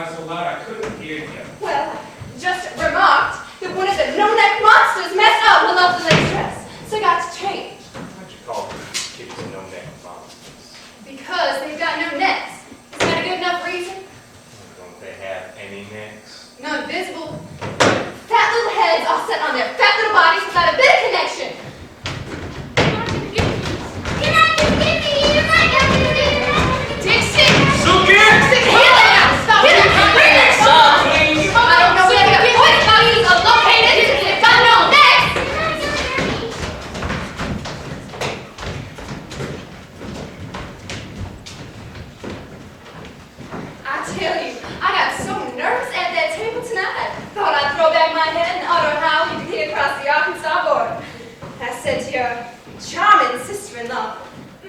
cry so loud I couldn't hear you. Well, just remarked that one of the no-neck monsters messed up my lovely lace dress, so I got to change. Why'd you call these kids no-neck monsters? Because they've got no necks. Is that a good enough reason? Don't they have any necks? None visible. Fat little heads all set on their fat little bodies without a bit of connection. You're not gonna get me! You're not gonna get me! Dixie! Suki! Dixie, heal it now! Stop! Get it! Bring it! Stop, please! I don't know where the point values are located. It's got no necks! I tell you, I got so nervous at that table tonight. Thought I'd throw back my head and utter a howl you could hear across the Arkansas border. I said to your charming sister-in-law,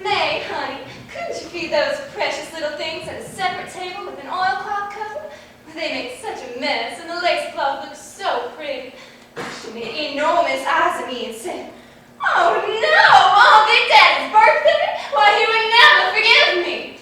May, honey, couldn't you feed those precious little things at a separate table with an oilcloth cover? They make such a mess, and the lace cloth looks so pretty. She made enormous eyes at me and said, oh no, on Big Daddy's birthday? Why, he would never forgive me.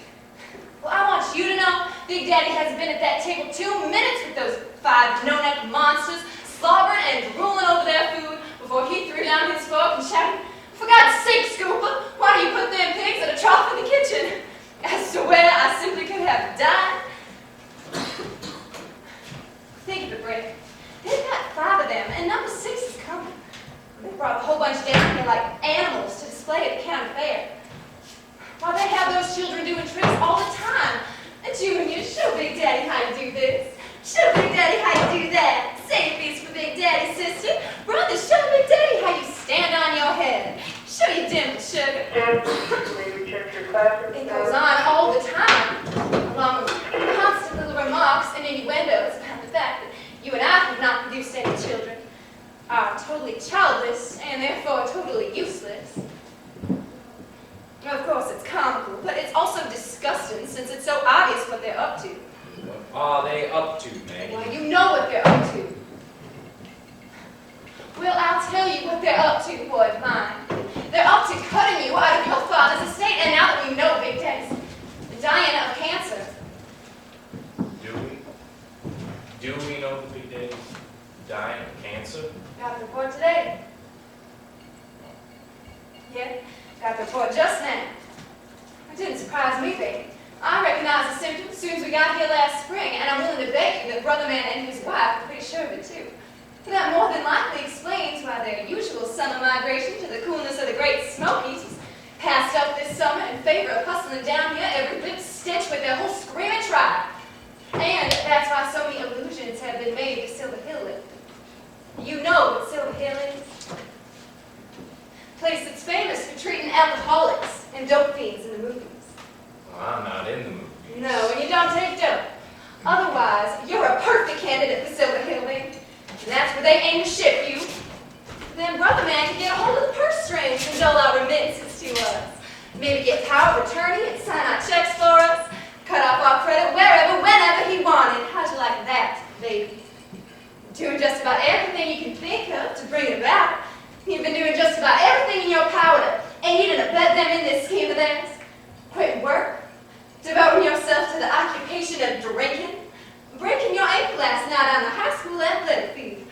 Well, I want you to know Big Daddy hasn't been at that table 2 minutes with those 5 no-neck monsters slobbering and drooling over their food before he threw down his fork and shouted, for God's sake, Scooper, why do you put them pigs in a trough in the kitchen? I swear I simply could have died. Think of it, Brett. They've got 5 of them, and number 6 is coming. They brought a whole bunch down here like animals to display at the county fair. Why, they have those children doing tricks all the time. Junior, show Big Daddy how you do this. Show Big Daddy how you do that. Say a piece for Big Daddy, sister. Brother, show Big Daddy how you stand on your head. Show your dimple, sugar. It goes on all the time, along with constant little remarks and innuendos about the fact that you and I have not produced any children, are totally childless, and therefore totally useless. Of course, it's comical, but it's also disgusting since it's so obvious what they're up to. What are they up to, Maggie? Well, you know what they're up to. Well, I'll tell you what they're up to, boy of mine. They're up to cutting you out of your father's estate, and now that we know Big Daddy's dying of cancer. Do we know that Big Daddy's dying of cancer? Got the report today. Yeah, got the report just now. It didn't surprise me, baby. I recognized the symptoms as soon as we got here last spring, and I'm willing to bet you that Brother Man and his wife are pretty sure of it, too. That more than likely explains why their usual summer migration to the coolness of the Great Smokies was passed up this summer in favor of hustling down here every bit stench with their whole screaming tribe. And that's why so many allusions have been made to Silver Hill lately. You know what Silver Hill is? A place that's famous for treating alcoholics and dope fiends in the movies. Well, I'm not in the movies. No, and you don't take dope. Otherwise, you're a perfect candidate for Silver Hill, baby. And that's where they aim to ship you. Then Brother Man can get a hold of the purse strings and dole out remittances to us. Maybe get power of attorney and sign out checks for us. Cut off our credit wherever, whenever he wanted. How'd you like that, baby? Doing just about everything you can think of to bring it about. You've been doing just about everything in your power to aid and abet them in this scheme of theirs. Quit work. Devoting yourself to the occupation of drinking. Breaking your ankle last night on the high school athletic field.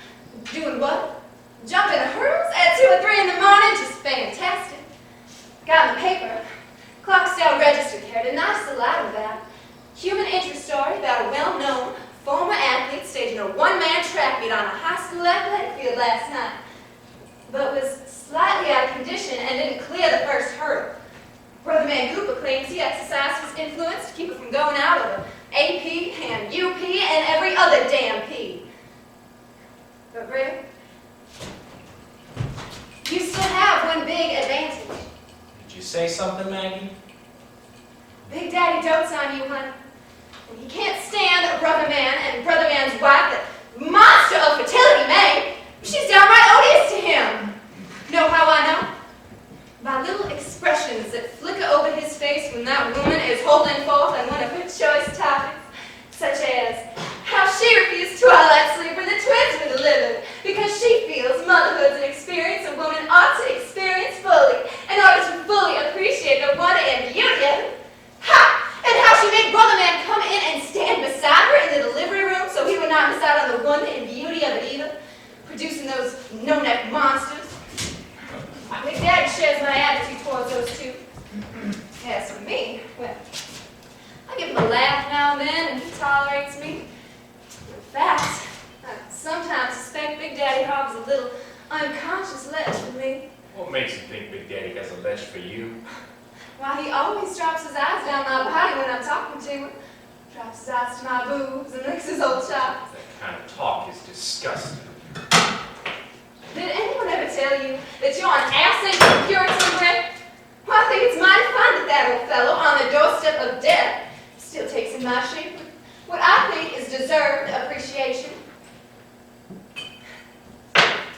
Doing what? Jumping hurdles at 2 or 3 in the morning? Just fantastic. Got in the paper. Clarksdale Register carried a nice little item about human interest story about a well-known former athlete staging a one-man track meet on a high school athletic field last night, but was slightly out of condition and didn't clear the first hurdle. Brother Man Gooper claims he exercised his influence to keep it from going out of AP and UP and every other damn P. But Rick, you still have one big advantage. Did you say something, Maggie? Big Daddy dotes on you, honey. And he can't stand Brother Man and Brother Man's wife, the monster of fertility, May. She's downright odious to him. Know how I know? By little expressions that flicker over his face when that woman is holding forth on one of her choice topics, such as how she refused twilight sleep when the twins were delivered because she feels motherhood's an experience a woman ought to experience fully in order to fully appreciate the wonder and beauty of it. Ha! And how she made Brother Man come in and stand beside Big Daddy harbors a little unconscious love for me. What makes you think Big Daddy has a ledge for you? Why, he always drops his eyes down my body when I'm talking to him. Drops his eyes to my boobs and licks his old chops. That kind of talk is disgusting. Did anyone ever tell you that you're an asset to the Puritan bread? Well, I think it's mighty fine that that old fellow on the doorstep of death still takes in my shape what I think is deserved appreciation.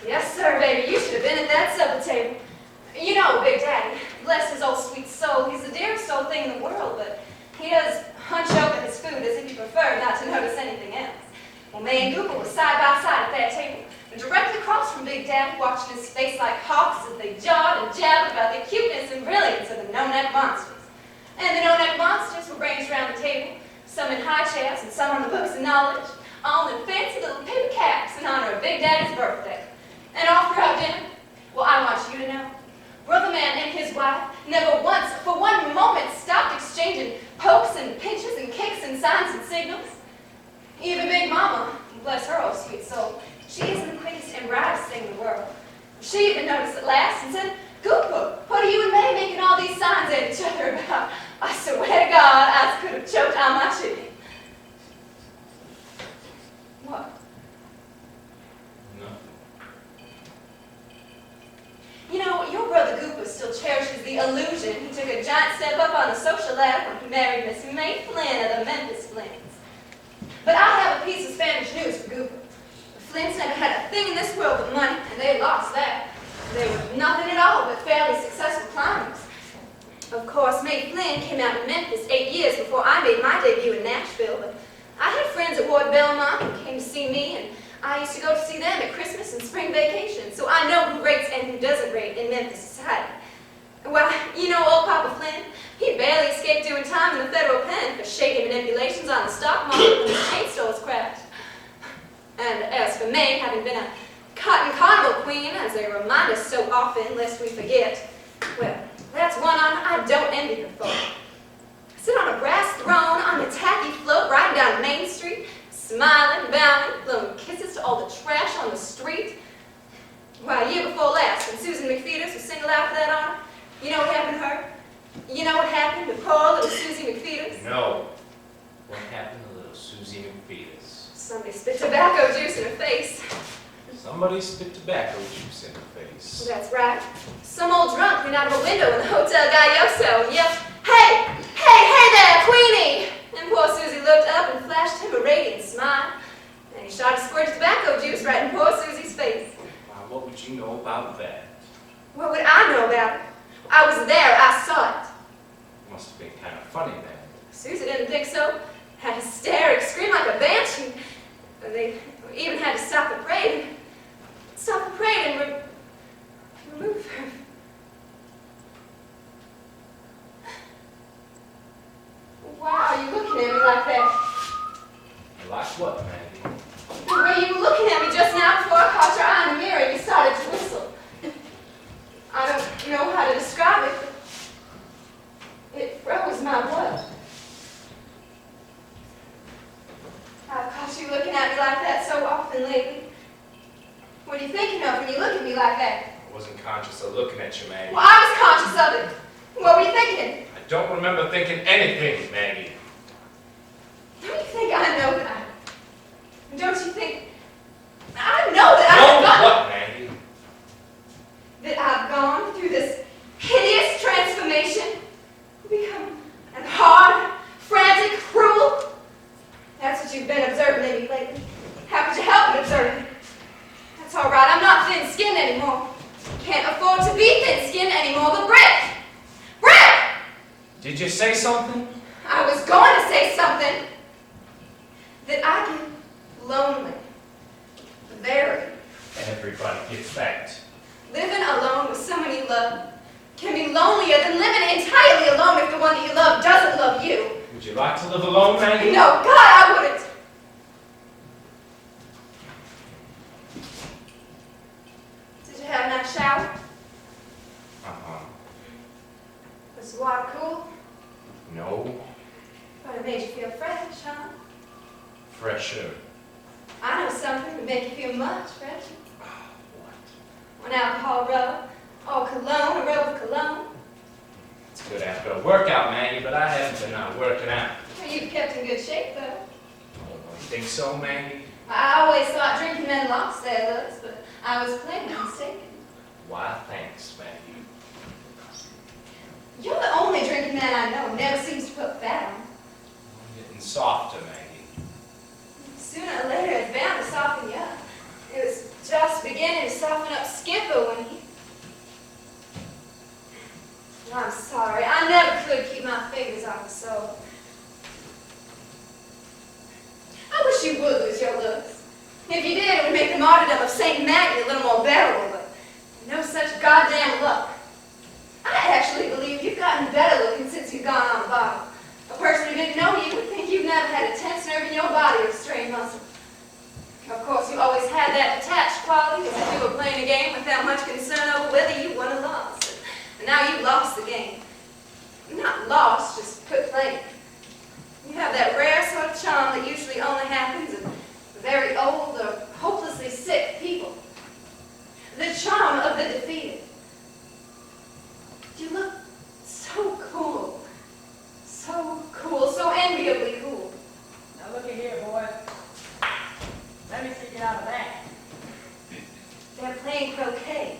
Yes, sir, baby, you should have been at that supper table. You know, Big Daddy, bless his old sweet soul, he's the dearest old thing in the world, but he does hunch over his food as if he preferred not to notice anything else. Well, May and Google were side by side at that table, and directly across from Big Daddy, watching his face like hawks as they jawed and jabbed about the cuteness and brilliance of the no-neck monsters. And the no-neck monsters were ranged around the table, some in high chairs and some on the books of knowledge, all in fancy little paper caps in honor of Big Daddy's birthday. And all throughout dinner, well, I want you to know, Brother Man and his wife never once, for one moment, stopped exchanging pokes and pinches and kicks and signs and signals. Even Big Mama, bless her old sweet soul, she isn't the quickest and brightest thing in the world. She even noticed at last and said, "Goopa, what are you and May making all these signs at each other about? I swear to God, I could have choked on my chicken." What? Nothing. You know, your brother Goopa still cherishes the illusion he took a giant step up on the social ladder when he married Miss May Flynn of the Memphis Flynn's. But I have a piece of Spanish news for Goopa. The Flynns never had a thing in this world but money, and they lost that. They were nothing at all but fairly successful climbers. Of course, May Flynn came out in Memphis 8 years before I made my debut in Nashville, but I had friends at Ward Belmont who came to see me, and I used to go to see them at Christmas and spring vacation, so I know who rates and who doesn't rate in Memphis society. Well, you know old Papa Flynn? He barely escaped doing time in the federal pen for shady manipulations on the stock market when his chain stores crashed. And as for May, having been a cotton carnival queen, as they remind us so often, lest we forget, well, that's one I don't envy her for. Sit on a brass throne on a tacky float riding down Main Street, smiling, bowing, blowing kisses to all the trash on the street. Why, a year before last, when Susan McPheeters was singled out for that honor, you know what happened to her? You know what happened to poor little Susie McPheeters? No. What happened to little Susie McPheeters? Somebody spit tobacco juice in her face. Somebody spit tobacco juice in her face. That's right. Some old drunk leaned out of a window in the Hotel Galloso and yelled, "Hey, hey, hey there, Queenie!" And poor Susie looked up and flashed him a radiant smile. And he shot a squirt of tobacco juice right in poor Susie's face. Why, what would you know about that? What would I know about it? I was there, I saw it. Must have been kind of funny then. Susie didn't think so. Had hysterics, screamed like a banshee. They even had to stop the parade. Stop the parade and remove her. Why are you looking at me like that? Like what, Maggie? The way you were looking at me just now before I caught your eye in the mirror and you started to whistle. I don't know how to describe it, but it froze my blood. I've caught you looking at me like that so often lately. What are you thinking of when you look at me like that? I wasn't conscious of looking at you, Maggie. Well, I was conscious of it. What were you thinking? I don't remember thinking anything, Maggie. Don't you think I know that don't you think I know that No, I've gone, what, Maggie? that I've gone through this hideous transformation? Become hard, frantic, cruel. That's what you've been observing in me lately. How could you help but observe it? That's all right. I'm not thin-skinned anymore. Can't afford to be thin-skinned anymore, but Brick! Brick! Did you say something? I was going to say something. That I get lonely. Very. Everybody gets that. Living alone with someone you love can be lonelier than living entirely alone if the one that you love doesn't love you. Would you like to live alone, Maggie? No, God, I wouldn't. Did you have a nice shower? Uh-huh. Was the water cool? No. But it made you feel fresh, huh? Fresher. I know something to make you feel much fresher. What? An alcohol rub, or cologne, a rub of cologne. It's good after a workout, Maggie, but I haven't been out working out. Well, you've kept in good shape, though. Oh, you think so, Maggie? I always thought drinking meant lost their looks, but I was plainly mistaken. Why, thanks, Maggie. You're the only drinking man I know who never seems to put fat on. I'm getting softer, Maggie. Sooner or later, it's bound to soften you up. It was just beginning to soften up Skipper when he... I'm sorry, I never could keep my fingers on the soul. I wish you would lose your looks. If you did, it would make the martyrdom of St. Maggie a little more bearable, but no such goddamn luck. I actually believe you've gotten better looking since you've gone on the bottle. A person who didn't know you would think you've never had a tense nerve in your body or a strained muscle. Of course, you always had that detached quality, as if you were playing a game without much concern over whether you won or lost. And now you've lost the game. Not lost, just quit playing. You have that rare sort of charm that usually only happens in very old or hopelessly sick people. The charm of the defeated. You look so cool. So cool, so enviably cool. Now looky here, boy. Let me see you out of that. They're playing croquet.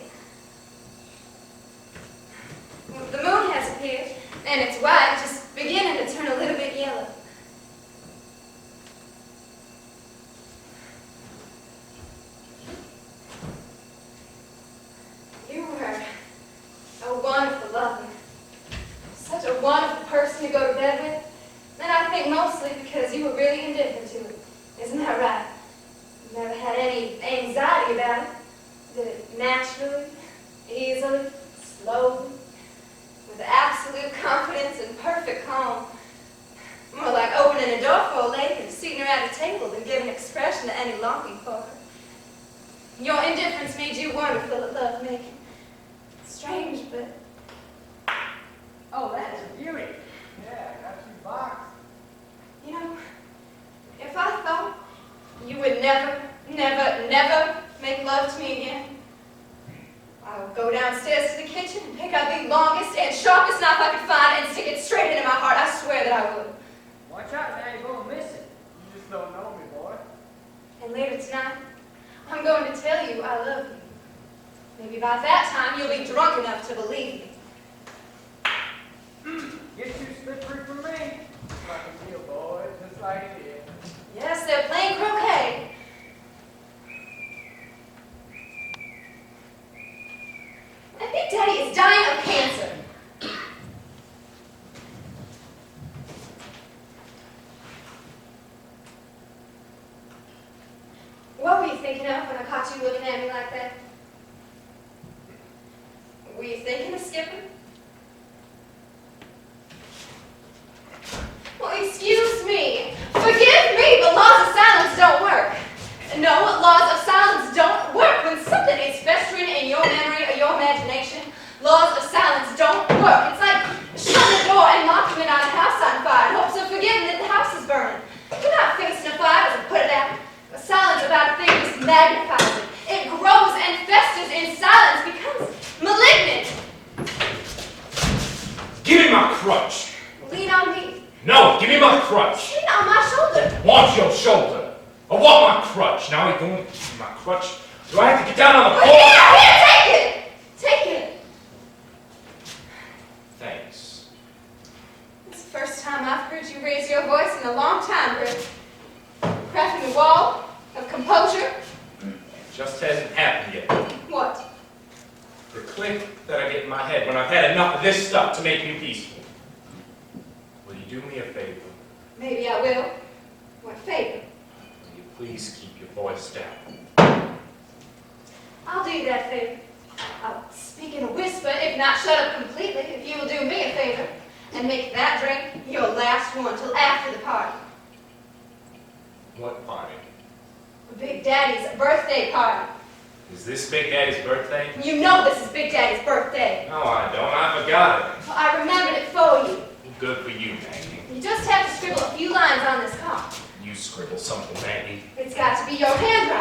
The moon has appeared, and it's white, just beginning to turn a little bit yellow. You were a wonderful lover. Such a wonderful person to go to bed with. And I think mostly because you were really indifferent to it. Isn't that right? You never had any anxiety about it. Did it naturally, easily, slowly, with absolute confidence and perfect calm. More like opening a door for a lady and seating her at a table than giving expression to any longing for her. Your indifference made you wonderful at love-making. Strange, but... Oh, that is a beauty. Yeah, I got you boxed. You know, if I thought you would never, never, never make love to me again, I would go downstairs to the kitchen and pick out the longest and sharpest knife I could find and stick it straight into my heart. I swear that I would. Watch out, now you're gonna miss it. You just don't know me, boy. And later tonight, I'm going to tell you I love you. Maybe by that time you'll be drunk enough to believe me. Get you slippery from me. Just like a deal, boy. Just like it is. Yes, they're playing croquet. My Big Daddy is dying of cancer. What were you thinking of when I caught you looking at me like that? Were you thinking of skipping? Well, excuse me. Forgive me, but laws of silence don't work. No, laws of silence don't work. When something is festering in your memory or your imagination, laws of silence don't work. It's like shutting the door and locking it on a house on fire in hopes of forgetting that the house is burning. You're not facing a fire to put it out. A silence about a thing just magnifies it. It grows and festers in silence, becomes malignant. Give me my crutch. Lean on me. No, give me my crutch. Lean on my shoulder. Want your shoulder. I want my crutch. Now you're going to give me my crutch. Do I have to get down on the floor? Here, take it. Take it. Thanks. It's the first time I've heard you raise your voice in a long time, Rick. Crafting a wall of composure. It just hasn't happened yet. What? The click that I get in my head when I've had enough of this stuff to make me peaceful. Will you do me a favor? Maybe I will. What favor? Will you please keep your voice down? I'll do that favor. I'll speak in a whisper, if not shut up completely, if you will do me a favor and make that drink your last one till after the party. What party? Big Daddy's birthday party. Is this Big Daddy's birthday? You know this is Big Daddy's birthday. No, I don't. I forgot it. Well, I remembered it for you. Good for you, Maggie. You just have to scribble a few lines on this card. You scribble something, Maggie. It's got to be your handwriting.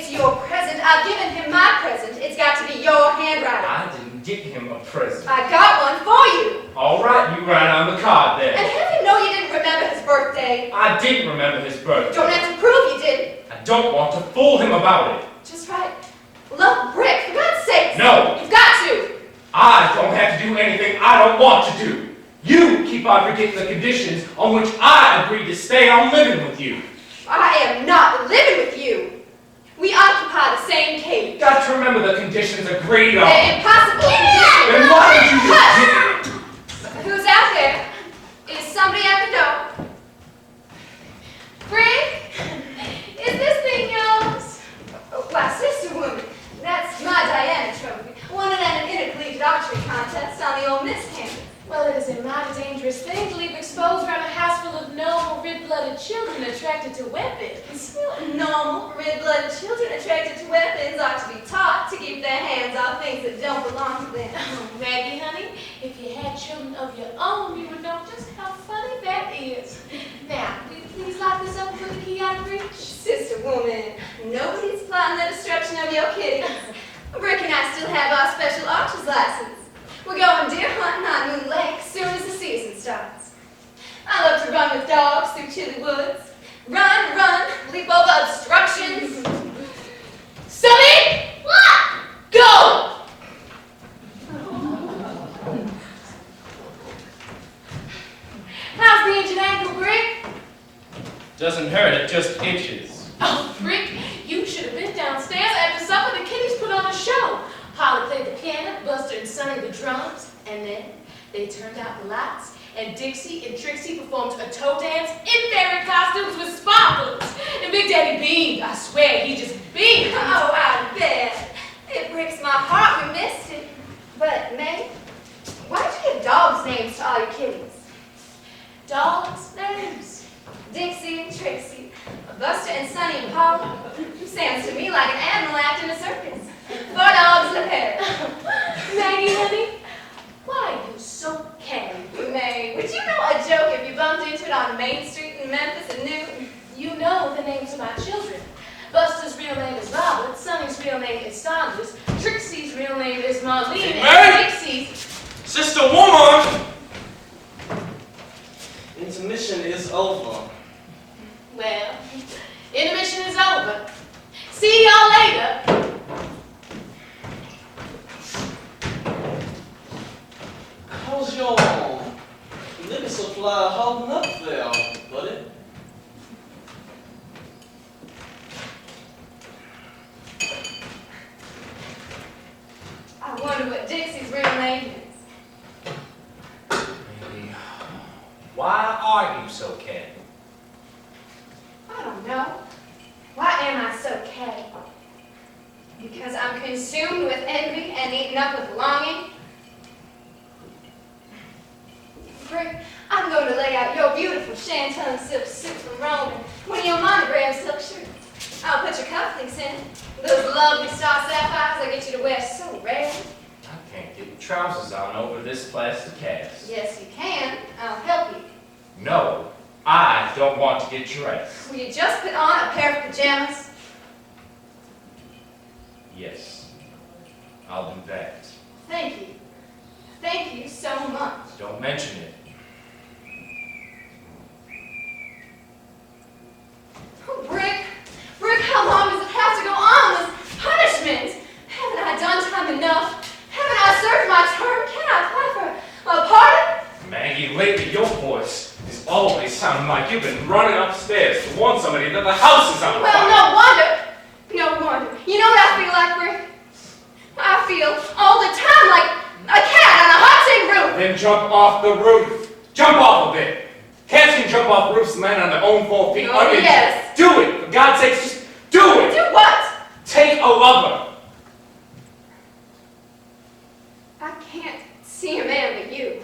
it's your present. I've given him my present. It's got to be your handwriting. I didn't get him a present. I got one for you. All right, you write on the card And then. have him know you didn't remember his birthday. I did remember his birthday. Don't have to prove you did. I don't want to fool him about it. Just write, love Brick, for God's sake. No. You've got to. I don't have to do anything I don't want to do. You keep on forgetting the conditions on which I agreed to stay on living with you. I am not living with you. We occupy the same cave. You've got to remember the conditions agreed on. They're impossible conditions. Then why did you just Hush. Who's out there? Is somebody at the door? Brick? Is this thing yours? Oh, why, sister woman, that's my Diana trophy. Won it at an intercollegiate archery contest on the old Miss campus. Well, it is a mighty dangerous thing to leave exposed around a house full of noble, red-blooded children attracted to weapons. Normal, red-blooded children attracted to weapons ought to be taught to keep their hands off things that don't belong to them. Oh, Maggie, honey, if you had children of your own, you would know just how funny that is. Now, will you please lock this up and put the key out of reach? Sister woman, nobody's plotting the destruction of your kitties. Brick and I still have our special archer's license. We're going deer hunting on Moon Lake soon as the season starts. I love to run with dogs through chilly woods. Run, leap over obstructions. Sonny! What? Go! How's the ancient ankle, Brick? Doesn't hurt, it just itches. Oh, Brick, you should have been downstairs after supper. The kiddies put on a show. Holly played the piano, Buster and Sonny the drums, and then they turned out the lights, and Dixie and Trixie performed a toe dance in fairy costumes with sparkles. And Big Daddy beamed. I swear, he just beamed. Oh, I bet. It breaks my heart we missed it. But, May, why did you give dogs' names to all your kitties? Dogs' names. Dixie and Trixie, Buster and Sonny and Polly. Sounds to me like an animal act in a circus. 4 dogs and a pair. Maggie, honey, why are you so caring? May, would you know a joke if you bumped into it on Main Street in Memphis and knew? You know the names of my children. Buster's real name is Robert, Sonny's real name is Saunders, Trixie's real name is Marlene, and Dixie's... Sister woman! Intermission is over. Well, intermission is over. See y'all later. How's your liquor supply holding up there, buddy? I wonder what Dixie's real name is. Maybe. Why are you so catty? I don't know. Why am I so catty? Because I'm consumed with envy and eaten up with longing? Brick, I'm going to lay out your beautiful Chanton silk suit from Rome and one of your monogram silk shirts. I'll put your cufflinks in. Those lovely star sapphires I get you to wear so rare. I can't get your trousers on over this plastic cast. Yes, you can. I'll help you. No, I don't want to get dressed. Will you just put on a pair of pajamas? Yes, I'll do that. Thank you. Thank you so much. Don't mention it. Oh, Brick, how long does it have to go on, this punishment? Haven't I done time enough? Haven't I served my term? Can I apply for a pardon? Maggie, lately your voice is always sounding like you've been running upstairs to warn somebody that the house is on Well, fire. no wonder. No wonder. You know what I feel like, Brick? I feel all the time like a cat on a hot tin roof. Then jump off the roof. Jump off of it. Cats can jump off roofs and land on their own 4 feet. Oh, uninjured. yes. Do it. For God's sake, just do it. Do what? Take a lover. I can't see a man but you.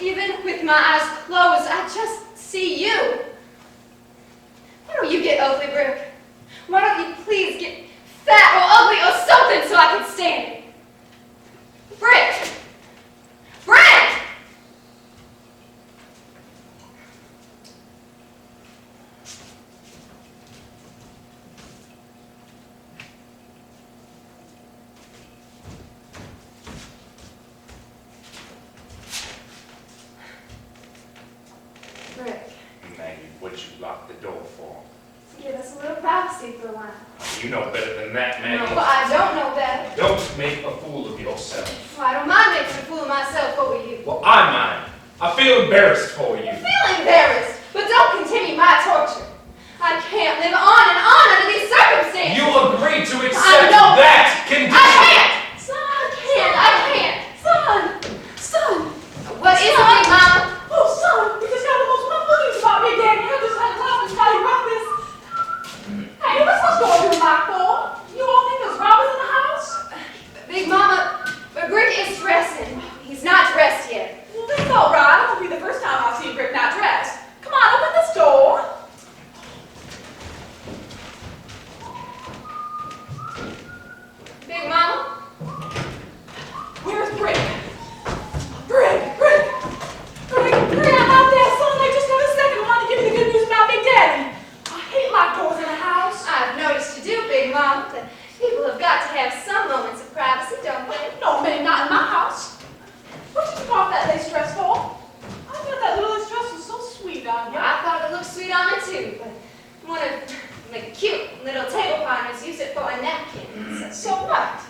Even with my eyes closed, I just see you. Why don't you get ugly, Brick? Why don't you please get fat or ugly or something so I can stand it? Brick! Brick! for? Give us a little privacy for a while. You know better than that, Maggie. No, I don't know better. Don't make a fool of yourself. Well, I don't mind making a fool of myself over you. Well, I mind. I feel embarrassed for you. Feel embarrassed, but don't continue my torture. I can't live on and on under these circumstances. You agreed to accept know that condition. I can't. Son, I can't. son. What is it, Big Mama? Oh, son, we just got the most wonderful news about Big Daddy. I just had to laugh and tell you about this. Hey, what's this door doing locked for? You all think there's robbers in the house? Big Mama, Brick is dressing. He's not dressed yet. Well, that's all right. It won't be the first time I've seen Brick not dressed. Come on, open this door. Big Mama? Where's Brick? Brick! I'm out there, son. I just got a second. I want to give you the good news about Big Daddy. I hate locked doors in the house. I've noticed you do, Big Mama, that people have got to have some moments of privacy, don't they? No, man, not in my house. What did you take off that lace dress for? I thought that little lace dress was so sweet on you. I thought it looked sweet on it too, but one of the cute little table partners used it for a napkin. So what?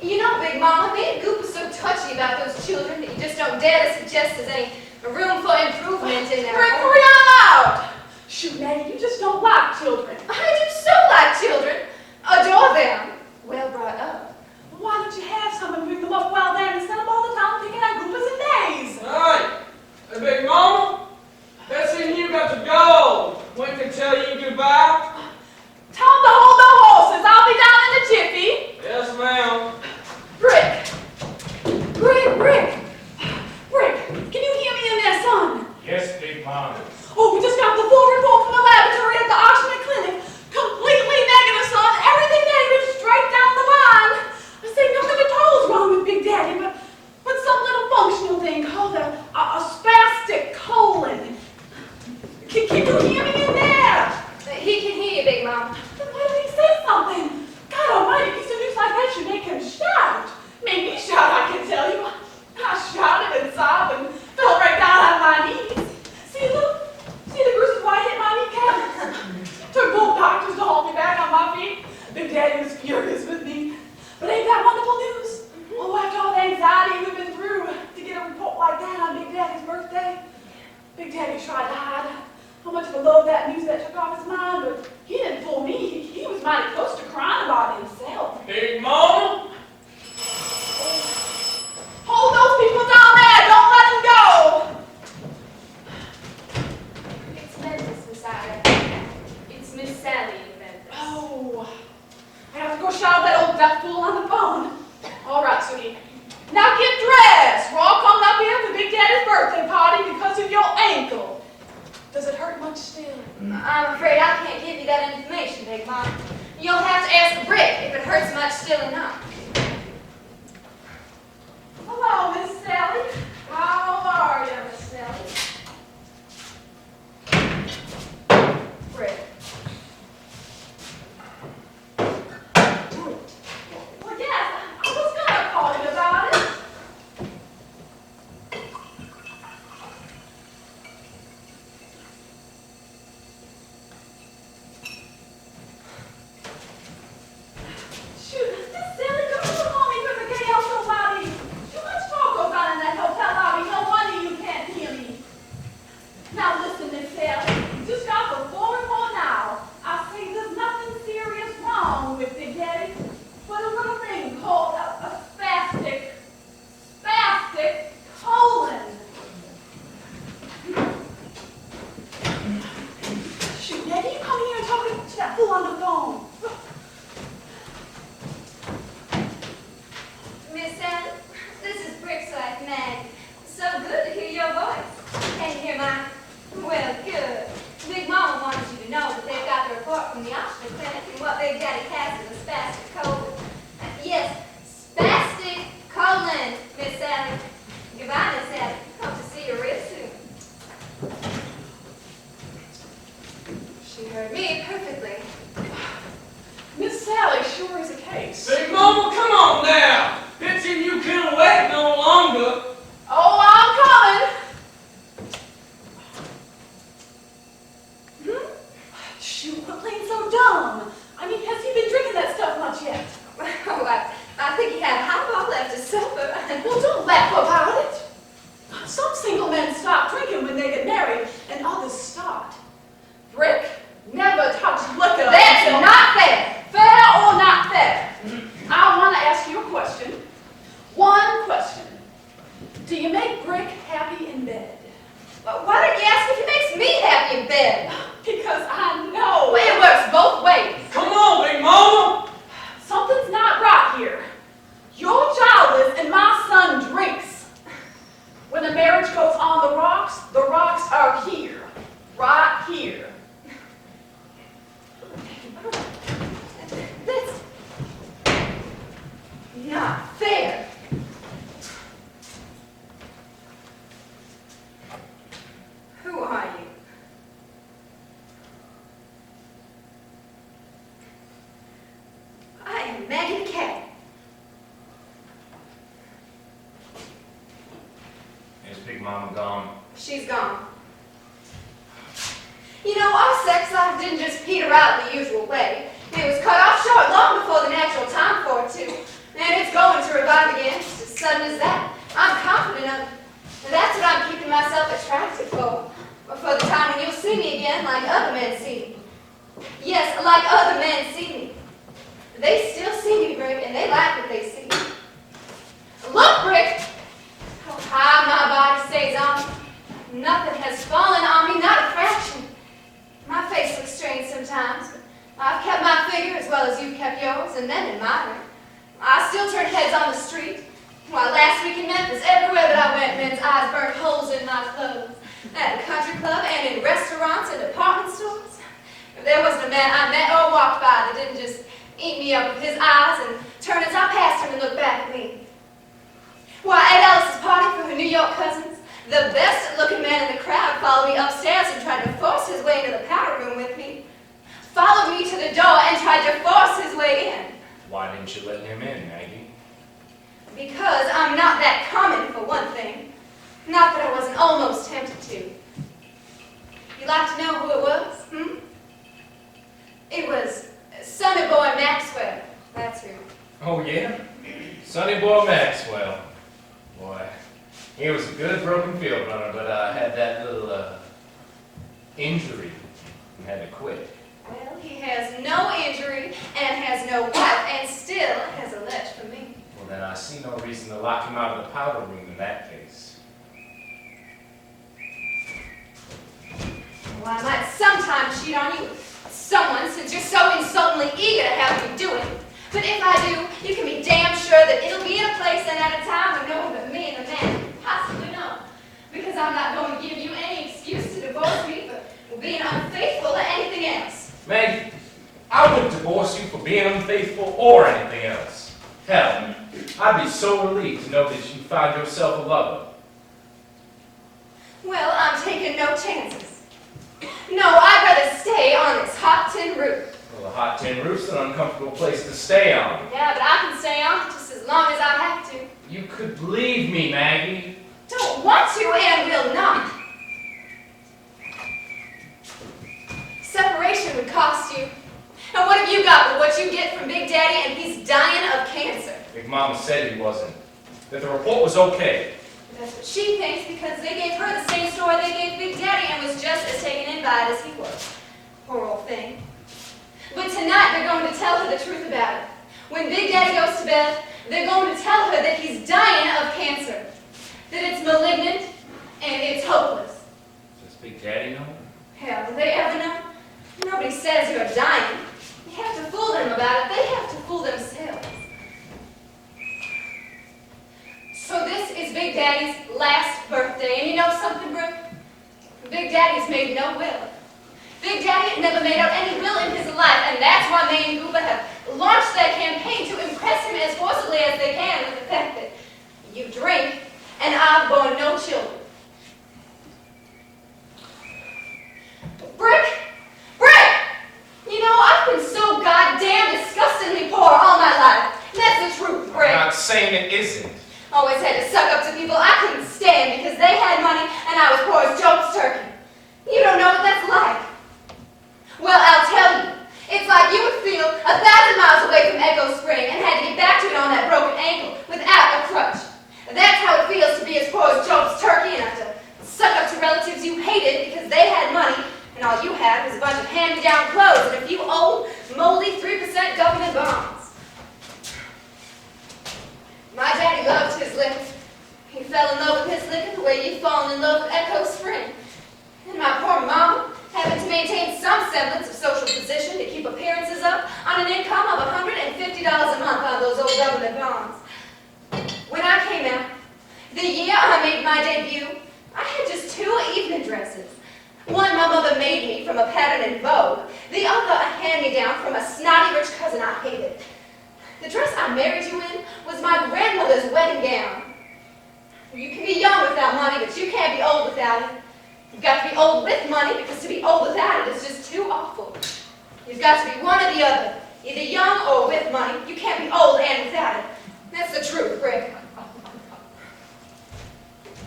You know, Big Mama, me and Goop are so touchy about those children that you just don't dare to suggest there's any room for improvement in their Brick, home. hurry on out! Shoot, Maggie, you just don't like children. I do so like children. Adore them. Well brought up. Well, why don't you have someone bring them up while there instead of all the time picking at Goopers and days? Hey, hey, Big Mama, Betsy and you got to go. Went to tell you goodbye. Tell them to hold their horses. I'll be down in a jiffy. Yes, ma'am. Brick, can you hear me in there, son? Yes, Big Mama. Oh, we just got the full report from the laboratory at the Oxford Clinic. Completely negative, son. Everything negative, straight down the line. I say nothing at all is wrong with Big Daddy, but some little functional thing called a spastic colon. Can you hear me in there? He can hear you, Big Mama. Then why didn't he say something? God almighty, a piece of news like that should make him shout. Made me shout, I can tell you. I shouted and sobbed and fell right down on my knees. See the bruises where I hit my kneecap? Took both doctors to hold me back on my feet. Big Daddy was furious with me. But ain't that wonderful news? Oh, after all the anxiety we've been through to get a report like that on Big Daddy's birthday. Big Daddy tried to hide how much of a load that news that took off his mind, but he didn't fool me. He was mighty close to crying about it himself. Big Mama, Hold those people down there! Don't let them go! It's Memphis, Miss Ida. It's Miss Sally in Memphis. Oh, I have to go shout at that old deaf fool on the phone. All right, Suki. Now get dressed. We're all coming up here for Big Daddy's birthday party because of your ankle. Does it hurt much still? I'm afraid I can't give you that information, Big Mama. You'll have to ask Brick if it hurts much still or not. Hello, Miss Sally. How are you, Miss Sally? Brick. Well, yes, I was gonna call you about it. Shoot, Miss Sally, don't call me from the gay old lobby. Too much talk goes on in that hotel lobby. No wonder you can't hear me. Now listen, Miss Sally. Just got the full report now. I say there's nothing serious wrong with Big Daddy, but a little thing called a spastic colon. Shoot, Daddy, you come here and talk to that fool on the phone. Miss Sally, this is Brick's wife, Mag. So good to hear your voice. Can you hear mine? Well, good. Big Mama wanted you to know that they've got the report from the Oxford Clinic and what Big Daddy has is a spastic colon. Yes, spastic colon, Miss Sally. Goodbye, Miss Sally. Hope to see you real soon. She heard me perfectly. Miss Sally sure is a case. Big Mama, come on now. Betsy and you can't wait no longer. Oh, I'm coming. Shoot, quit playing so dumb. I mean, has he been drinking that stuff much yet? Oh, I think he had a highball after supper. Well, don't laugh about it. Some single men stop drinking when they get married, and others start. Brick never touched liquor. That's until- not fair. Fair or not fair? I want to ask you a question. One question. Do you make Brick happy in bed? Well, why don't you ask if he makes me happy in bed? Because I know. Well, it works both ways. Come on, Big Mama. Something's not right here. You're childless and my son drinks. When a marriage goes on the rocks are here. Right here. That's not fair. Who are you? I am Maggie the cat. Is Big Mama gone? She's gone. You know, our sex life didn't just peter out the usual way. It was cut off short long before the natural time for it to. And it's going to revive again, just as sudden as that. I'm confident of it. And that's what I'm keeping myself attractive for. For the time when you'll see me again like other men see me. Yes, like other men see me. They still see me, Brick, and they like what they see. Look, Brick! How high my body stays on me. Nothing has fallen on me, not a fraction. My face looks strange sometimes, but I've kept my figure as well as you've kept yours, and men admire it. I still turn heads on the street. Why, last week in Memphis, everywhere that I went, men's eyes burned holes in my clothes. At the country club and in restaurants and department stores. If there wasn't a man I met or walked by that didn't just eat me up with his eyes and turn as I passed him and look back at me. Why, at Alice's party for her New York cousins, the best-looking man in the crowd followed me upstairs and tried to force his way into the powder room with me. Followed me to the door and tried to force his way in. Why didn't you let him in, Maggie? Because I'm not that common, for one thing. Not that I wasn't almost tempted to. You like to know who it was, It was Sonny Boy Maxwell. That's who. Oh, yeah? Sonny Boy Maxwell. Boy, he was a good broken field runner, but I had that little, injury and had to quit. Well, he has no injury and has no wife and still has a lech for me. Well, then I see no reason to lock him out of the powder room in that case. Well, I might sometimes cheat on you with someone since you're so insultingly eager to have me do it. But if I do, you can be damn sure that it'll be in a place and at a time when no one but me and the man can possibly know. Because I'm not going to give you any excuse to divorce me for being unfaithful to anything else. Maggie, I wouldn't divorce you for being unfaithful or anything else. Hell, I'd be so relieved to know that you found yourself a lover. Well, I'm taking no chances. No, I'd rather stay on this hot tin roof. Well, a hot tin roof's an uncomfortable place to stay on. Yeah, but I can stay on just as long as I have to. You could leave me, Maggie. Don't want to and will not. Separation would cost you. And what have you got but what you get from Big Daddy and he's dying of cancer? Big Mama said he wasn't. That the report was okay. That's what she thinks because they gave her the same story they gave Big Daddy and was just as taken in by it as he was. Poor old thing. But tonight they're going to tell her the truth about it. When Big Daddy goes to bed, they're going to tell her that he's dying of cancer. That it's malignant and it's hopeless. Does Big Daddy know? Hell, do they ever know? Nobody says you're dying. You have to fool them about it. They have to fool themselves. So this is Big Daddy's last birthday. And you know something, Brooke? Big Daddy's made no will. Big Daddy never made out any will in his life, and that's why May and Gooba have launched that campaign to impress him as forcibly as they can with the fact that you drink and I've borne no children. Brick! Brick! You know, I've been so goddamn disgustingly poor all my life. That's the truth, Brick. I'm not saying it isn't. Always had to suck up to people I couldn't stand because they had money and I was poor as Job's turkey. You don't know what that's like. Well, I'll 1,000 miles away from Echo Spring and had to get back to it on that broken ankle without a crutch. That's how it feels to be as poor as Job's turkey and have to suck up to relatives you hated because they had money and all you had was a bunch of hand-me-down clothes and a few old, moldy 3% government bonds. My daddy loved his liquor. He fell in love with his liquor the way you've fallen in love with Echo Spring. And my poor mama, having to maintain some semblance of social position to keep appearances up on an income of $150 a month on those old government bonds. When I came out, the year I made my debut, I had just 2 evening dresses. One my mother made me from a pattern in Vogue, the other a hand-me-down from a snotty rich cousin I hated. The dress I married you in was my grandmother's wedding gown. You can be young without money, but you can't be old without it. You've got to be old with money, because to be old without it is just too awful. You've got to be one or the other, either young or with money. You can't be old and without it. That's the truth, Rick.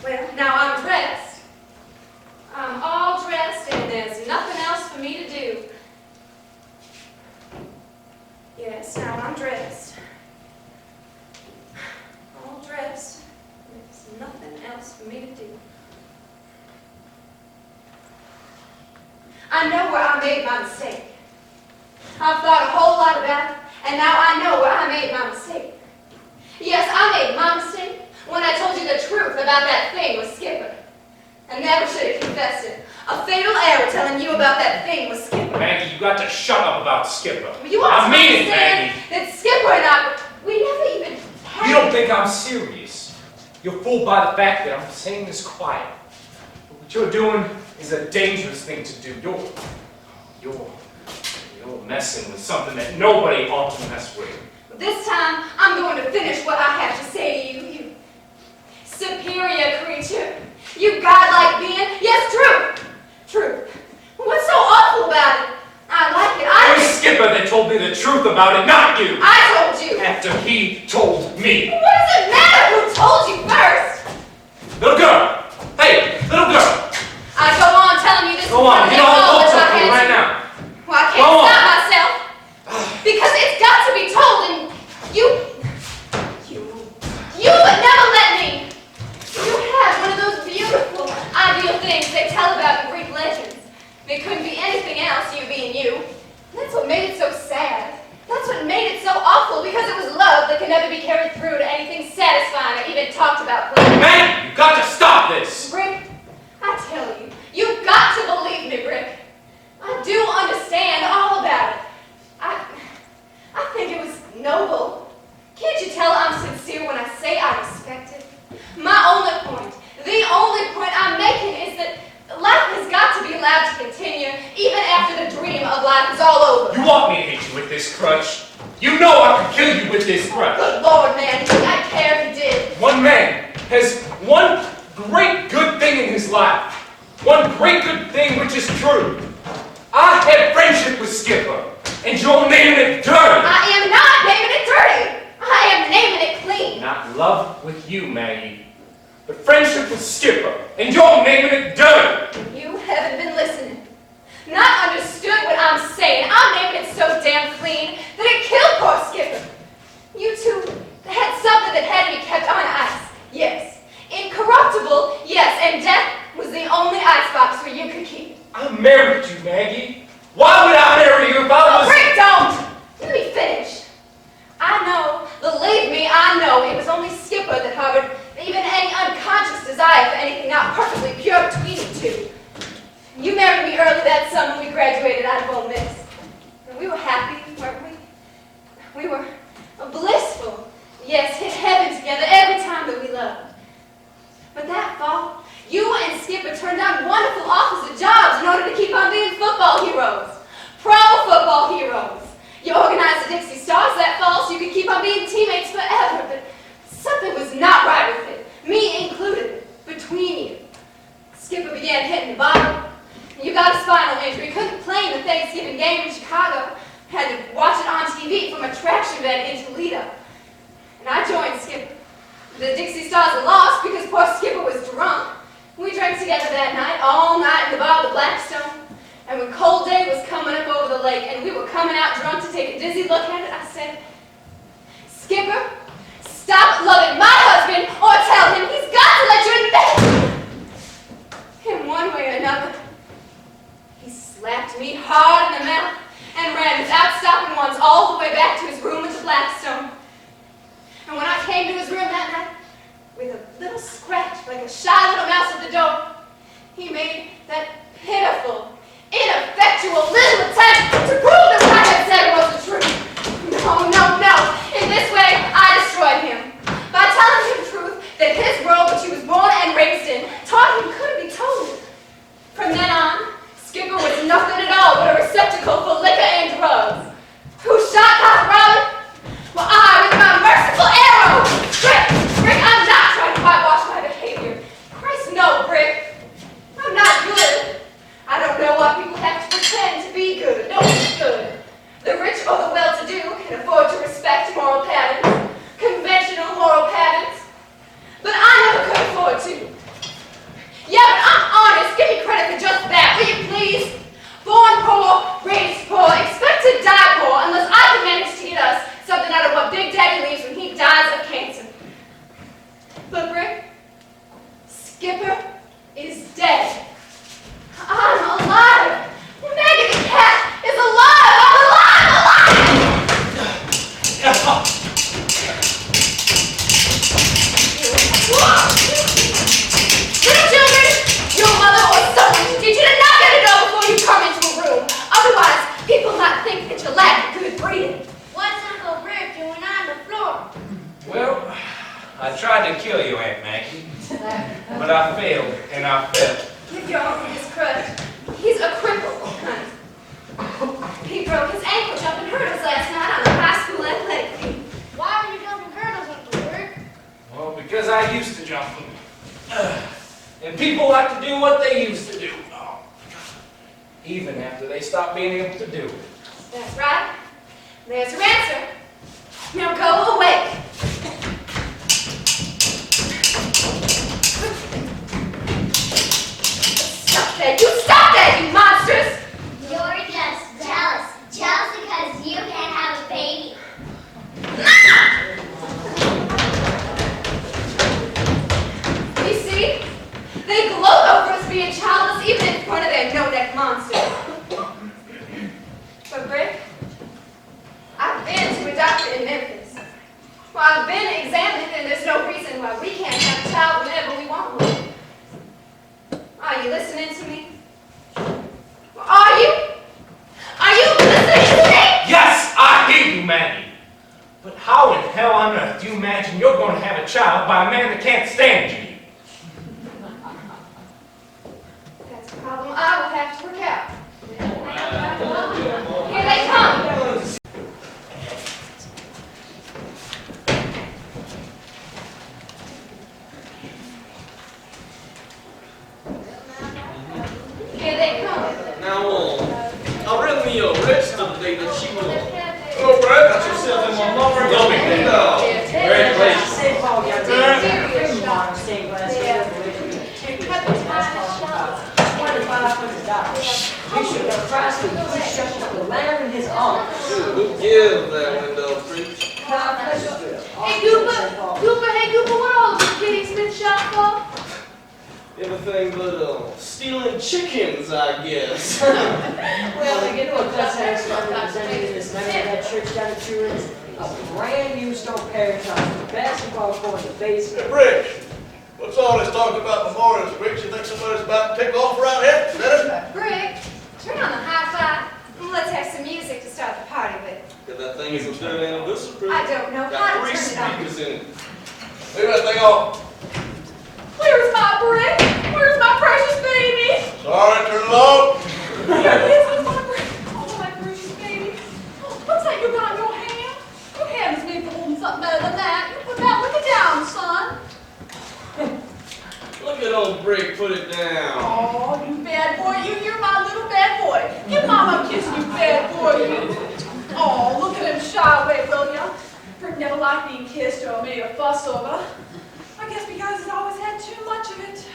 Well, now I'm dressed. I'm all dressed, and there's nothing else for me to do. Yes, now I'm dressed. All dressed. There's nothing else for me to do. I know where I made my mistake. I've thought a whole lot about it, and now I know where I made my mistake. Yes, I made my mistake when I told you the truth about that thing with Skipper. I never should have confessed it. A fatal error telling you about that thing with Skipper. Maggie, you got to shut up about Skipper. You want I to mean it, understand Maggie. that Skipper and I, we never even had... You don't think I'm serious. You're fooled by the fact that I'm saying this quiet. But what you're doing is a dangerous thing to do. You're messing with something that nobody ought to mess with. This time, I'm going to finish what I have to say to you, you superior creature. You godlike being. Yes, true. What's so awful about it? I like it. It was Skipper that told me the truth about it, not you. I told you. After he told me. What does it matter who told you first? Little girl. Hey, little girl. I go on telling you this. Go on. Get all as up I had right to. now. Well, I can't stop myself. Because it's got to be told, and you would never let me. You had one of those beautiful, ideal things they tell about in Greek legends. It couldn't be anything else, you being you. That's what made it so sad. That's what made it so awful, because it was love that could never be carried through to anything satisfying or even talked about. Maggie, you've got to stop this. Rick, I tell you, you've got to believe me, Rick. I do understand all about it. I think it was noble. Can't you tell I'm sincere when I say I respect it? My only point, the only point I'm making is that life has got to be allowed to continue even after the dream of life is all over. You want me to hit you with this crutch? You know I could kill you with this crutch. Good Lord, man, I'd care if you did. One man has one great good thing in his life. One great good thing which is true. I had friendship with Skipper, and you're naming it dirty. I am not naming it dirty. I am naming it clean. Not love with you, Maggie, but friendship with Skipper, and you're naming it dirty. You haven't been listening. Not understood what I'm saying. I'm naming it so damn clean that it killed poor Skipper. You two had something that had to be kept on ice. Yes. Incorruptible, yes, and death was the only icebox where you could keep it. I married you, Maggie. Why would I marry you if I was... Rick, don't! Let me finish. I know, believe me, I know it was only Skipper that harbored even any unconscious desire for anything not perfectly pure between you two. You married me early that summer when we graduated out of Ole Miss. And we were happy, weren't we? We were blissful. Yes, hit heaven together every time that we loved. But that fall, you and Skipper turned down wonderful offers of jobs in order to keep on being football heroes. Pro football heroes. You organized the Dixie Stars that fall so you could keep on being teammates forever, but something was not right with it, me included, between you. Skipper began hitting the bottom. You got a spinal injury, couldn't play in the Thanksgiving game in Chicago, had to watch it on TV from a traction bed in Toledo. And I joined Skipper. The Dixie Stars lost because poor Skipper was drunk. We drank together that night, all night in the bar of the Blackstone. And when cold day was coming up over the the lake and we were coming out drunk to take a dizzy look at it, I said, Skipper, stop loving my husband or tell him he's got to let you in bed. In one way or another, he slapped me hard in the mouth and ran without stopping once all the way back to his room with the Blackstone. And when I came to his room that night, with a little scratch like a shy little mouse at the door, he made that pitiful, ineffectual little attempt to prove that what I had said was the truth. No, no, no. In this way, I destroyed him. By telling him the truth that his world, which he was born and raised in, taught him couldn't be told. From then on, Skipper was nothing at all but a receptacle for liquor and drugs. Who shot Cock Robin? Well, I, with my merciful arrow! Brick, I'm not trying to whitewash my behavior. Christ, no, Brick. I'm not good. I don't know why people have to pretend to be good. Nobody's good. The rich or the well-to-do can afford to respect moral patterns, conventional moral patterns. But I never could afford to. Yeah, but I'm honest. Give me credit for just that, will you please? Born poor, raised poor, expect to die poor unless I can manage to get us something out of what Big Daddy leaves when he dies of cancer. But Brick, Skipper is dead. I'm alive. Maggie the cat is alive. I'm alive, Little children, your mother or someone should teach you to knock at a door before you come into a room. Otherwise, people might think that you lack good breeding. What's Uncle Rick doing on the floor? Well, I tried to kill you, Aunt Maggie, but I failed and I fell. Give your uncle his credit. He's a cripple, honey. He broke his ankle jumping hurdles last night on the high school athletic team. Why are you jumping hurdles, Uncle Rick? Well, because I used to jump them. And people like to do what they used to do. Oh, even after they stop being able to do it. That's right. There's your answer. Now go away. Stop that! You stop that, you monstrous! You're just jealous. Jealous because you can't have a baby. You see? They gloat over us being childless even in front of their no-neck monster. But Brick, I've been to a doctor in Memphis. Well, I've been examined and there's no reason why we can't have a child whenever we want one. Are you listening to me? Are you? Are you listening to me? Yes, I hear you, Maggie. But how in hell on earth do you imagine you're going to have a child by a man that can't stand you? That's a problem I will have to work out. Here they come. Here they come. Now, I read me a register today that she will. Hello, Brad. Got yourself in my lumber. No big deal. Congratulations. St. Paul got $2500. You should have Christ and he shut up the lamb in his arms. Who gives that window, preach? Hey, Gooper, what all the kitties been shot for? Everything but stealing chickens, I guess. Well, they get to a class house representing in this member of that church down at Turin's. A brand new stone parish house, basketball court in the basement. Hey, Brick, what's all this talk about memorials, Brick? You think somebody's about to take off around here? Is that it? Brick, turn on the hi-fi and let's have some music to start the party with. Cause that thing is a good anniversary. I don't know how Got to 3 turn it on. speakers in it. Leave that thing off. Where's my Brick? Where's my precious baby? Sorry, turn it off. Here it is, where's my Brick? Oh, my precious baby. Oh, what's that you got in your hand? Your hand is made for holding something better than that. You put that liquor down, son. Look at old Brick put it down. Oh, you bad boy, you're my little bad boy. Give Mama a kiss, you bad boy, you. Oh, look at him shy away, will ya? Brick never liked being kissed or made a fuss over. I guess because he's always had too much of it.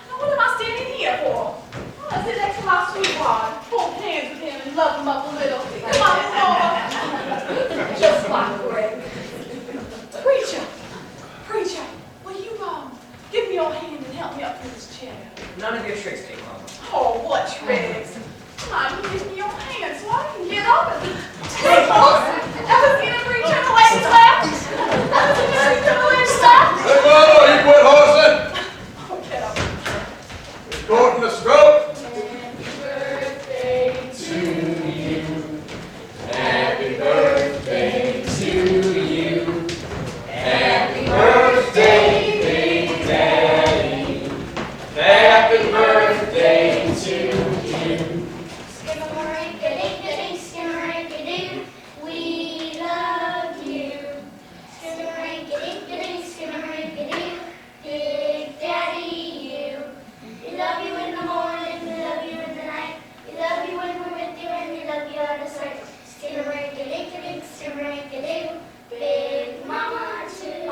Now what am I standing here for? I'll sit next to my sweetheart, hold hands with him and love him up a little. Come on, Mama. Just like Greg. Preacher, will you, give me your hand and help me up through this chair? None of your tricks, Big Mama. Oh, what tricks? Come on, you give me your hand so I can get up and take folks. Ever seen a preacher in the lady's lap? Ever seen a preacher in the lady's lap? Hey, Mama, you quit horsing. Oh, get up. It's Gordon the stroke. Happy birthday to you. Happy birthday, Big Daddy. Happy birthday to you. Skidamarinka-dink-a-dink, skidamarinka-doo, we love you. Skidamarinka-dink-a-dink, skidamarinka-doo, Big Daddy, you. We love you in the morning, we love you in the night, we love you when we're with you, and we love you out of sight. Skidamarinka-dink-a-dink, skidamarinka-doo, Big Mama too.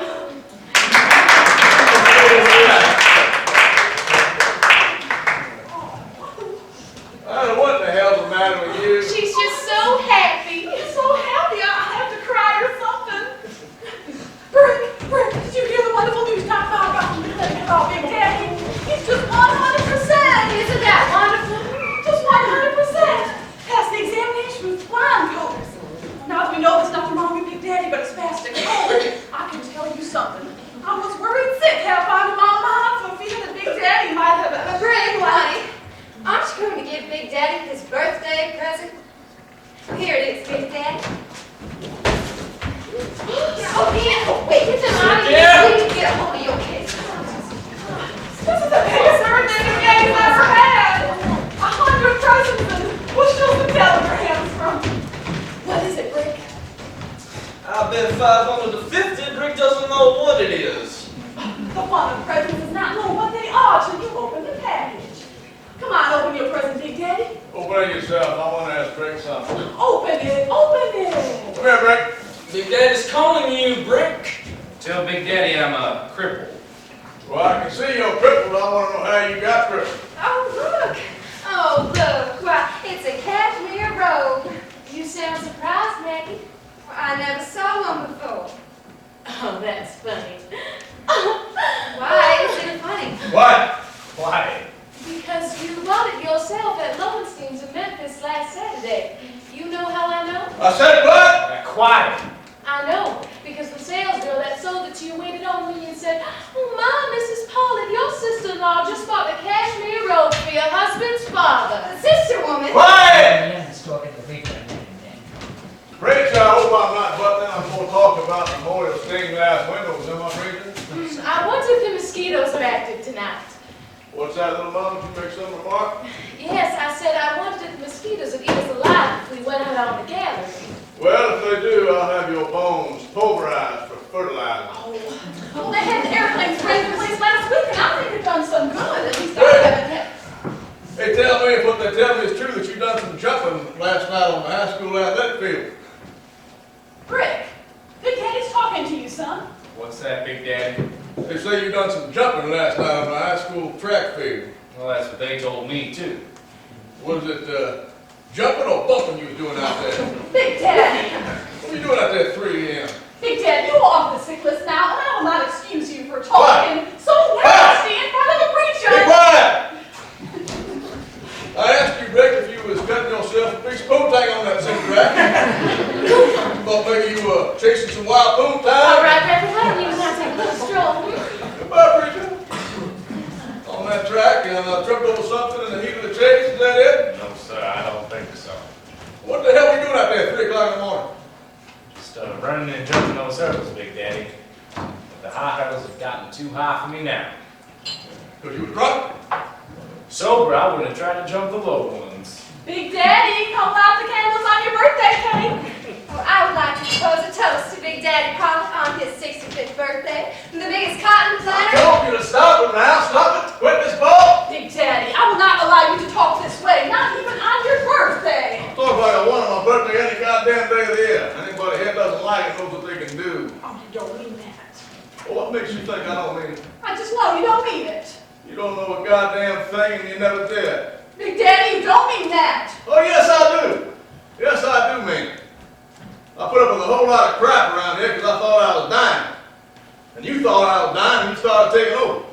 What the hell's the matter with you? She's just so happy. You're so happy, I have to cry or something. Brick, did you hear the wonderful news Tom Bob got from the clinic about Big Daddy? He's just 100%. Isn't that wonderful? Just 100%. Passed the examination with flying colors. Now that we know there's nothing wrong with Big Daddy, but it's passed a color, I can tell you something. I was worried sick half out of my mind for fear that Big Daddy might have a Brick, honey, aren't you going to give Big Daddy his birthday present? Here it is, Big Daddy. Oh, yeah. Wait, get them out of here. Please get a hold of your kids. This is the biggest birthday the game's ever had. 100 presents and bushels of telegrams from. What is it, Brick? I bet 550 Rick doesn't know what it is. The fun of presents is not knowing what they are till you open the package. Come on, open your present, Big Daddy. Open it yourself. I want to ask Rick something. Open it, open it. Come here, Rick. Big Daddy's calling you, Brick. Tell Big Daddy I'm a cripple. Well, I can see you're crippled. I want to know how you got crippled. Oh, look. Oh, look. Why, it's a cashmere robe. You sound surprised, Maggie. Well, I never saw one before. Oh, that's funny. Why is it funny? What? Why? Because you bought it yourself at Lowenstein's in Memphis last Saturday. You know how I know? I said what? Now, quiet. I know, because the sales girl that sold it to you waited on me and said, "Oh, Ma, Mrs. Pollard, your sister-in-law just bought the cashmere robe for your husband's father." Sister woman. Quiet! Ian's talking to Big Daddy. Preacher, I hope I'm not butting in. I'm going to talk about memorial stained glass windows. Am I preaching? I wonder if the mosquitoes are active tonight. What's that, little mom? Did you make some remark? Yes, I said I wondered if the mosquitoes would eat us alive if we went out on the gallery. Well, if they do, I'll have your bones pulverized for fertilizer. Well, they had the airplane spraying the place last week, and I think it done some good. At least I haven't had. They tell me, if what they tell me is true, that you done some jumping last night on the high school athletic field. Brick, Big Daddy's talking to you, son. What's that, Big Daddy? They say you done some jumping last night on the high school track field. Well, that's what they told me, too. Was it jumping or bumping you was doing out there? Big Daddy. What are you doing out there at 3 a.m.? Big Daddy, you're off the sick list now, and I will not excuse you for talking so nasty in front of the preacher. Be quiet! I asked you, Rick, if you was cutting yourself a piece of poontang on that same track. Thought maybe you were chasing some wild All poontang. right, Reverend, why don't you and I take a little stroll? Goodbye, preacher. On that track, and I tripped over something in the heat of the chase. Is that it? No, sir, I don't think so. What the hell were you doing out there at 3 o'clock in the morning? Just running and jumping those hurdles, Big Daddy. But the high hurdles have gotten too high for me now. Because you was drunk? Sober, I would have tried to jump the low ones. Big Daddy, come light the candles on your birthday cake. Well, I would like to propose a toast to Big Daddy Pollock on his 65th birthday. The biggest cotton I planter. told you to stop it now. Stop it. Quit this ball. Big Daddy, I will not allow you to talk this way, not even on your birthday. I'm talking about I want on my birthday any goddamn day of the year. Anybody here doesn't like it knows what they can do. Oh, you don't mean that. Well, what makes you think I don't mean it? I just know you don't mean it. You don't know a goddamn thing and you never did. Big Daddy, you don't mean that. Oh, yes, I do. whole lot of crap around here because I thought I was dying. And you thought I was dying and you started taking over.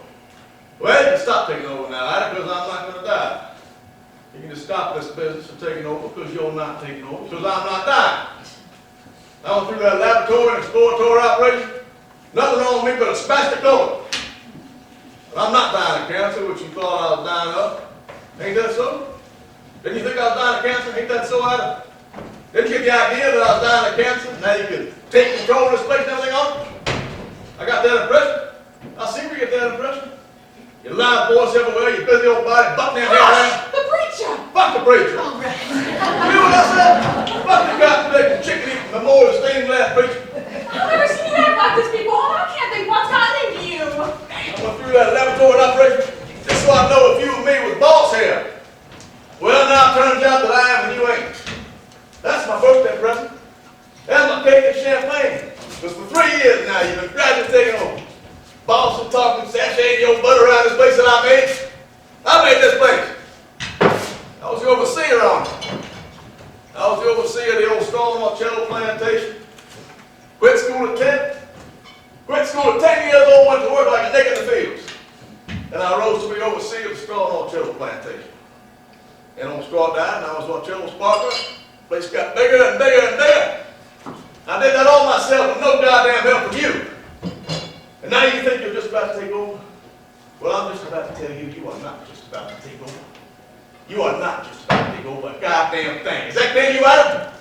Well, you can stop taking over now, Ida, because I'm not going to die. You can just stop this business of taking over because you're not taking over, because I'm not dying. I went through that laboratory and exploratory operation. Nothing wrong with me but a spastic colon. But I'm not dying of cancer, which you thought I was dying of. Ain't that so? Didn't you think I was dying of cancer? Ain't that so, Ida? Didn't you get the idea that I was dying of cancer? Now you can take control of this place and everything on it? I got that impression. I seem to get that impression. You loud voice everywhere, you busy old body, butting that hair around. The preacher! Fuck the preacher. All right. You hear what I said? Fuck the goddamn chicken eating memorial stained glass preacher. I've never seen you act like this before. I can't think what's gotten into you. I went through that laboratory operation just so I know if you and me was boss here. Well, now it turns out that I am and you ain't. That's my birthday present. That's my cake and champagne. Because for 3 years now you've been gradually taking over. Bossing, talking, sashaying your butt around this place that I made. I made this place. I was the overseer on it. I was the overseer of the old Strong Marcello plantation. Quit school at 10. Quit school at 10 years old, went to work like a nigger in the fields. And I rose to be overseer of the Strong Marcello plantation. And on Straw died, and I was Marcello's partner. The place got bigger and bigger and bigger. I did that all myself with no goddamn help from you. And now you think you're just about to take over? Well, I'm just about to tell you, you are not just about to take over. You are not just about to take over a goddamn thing. Is that clear to you, Adam?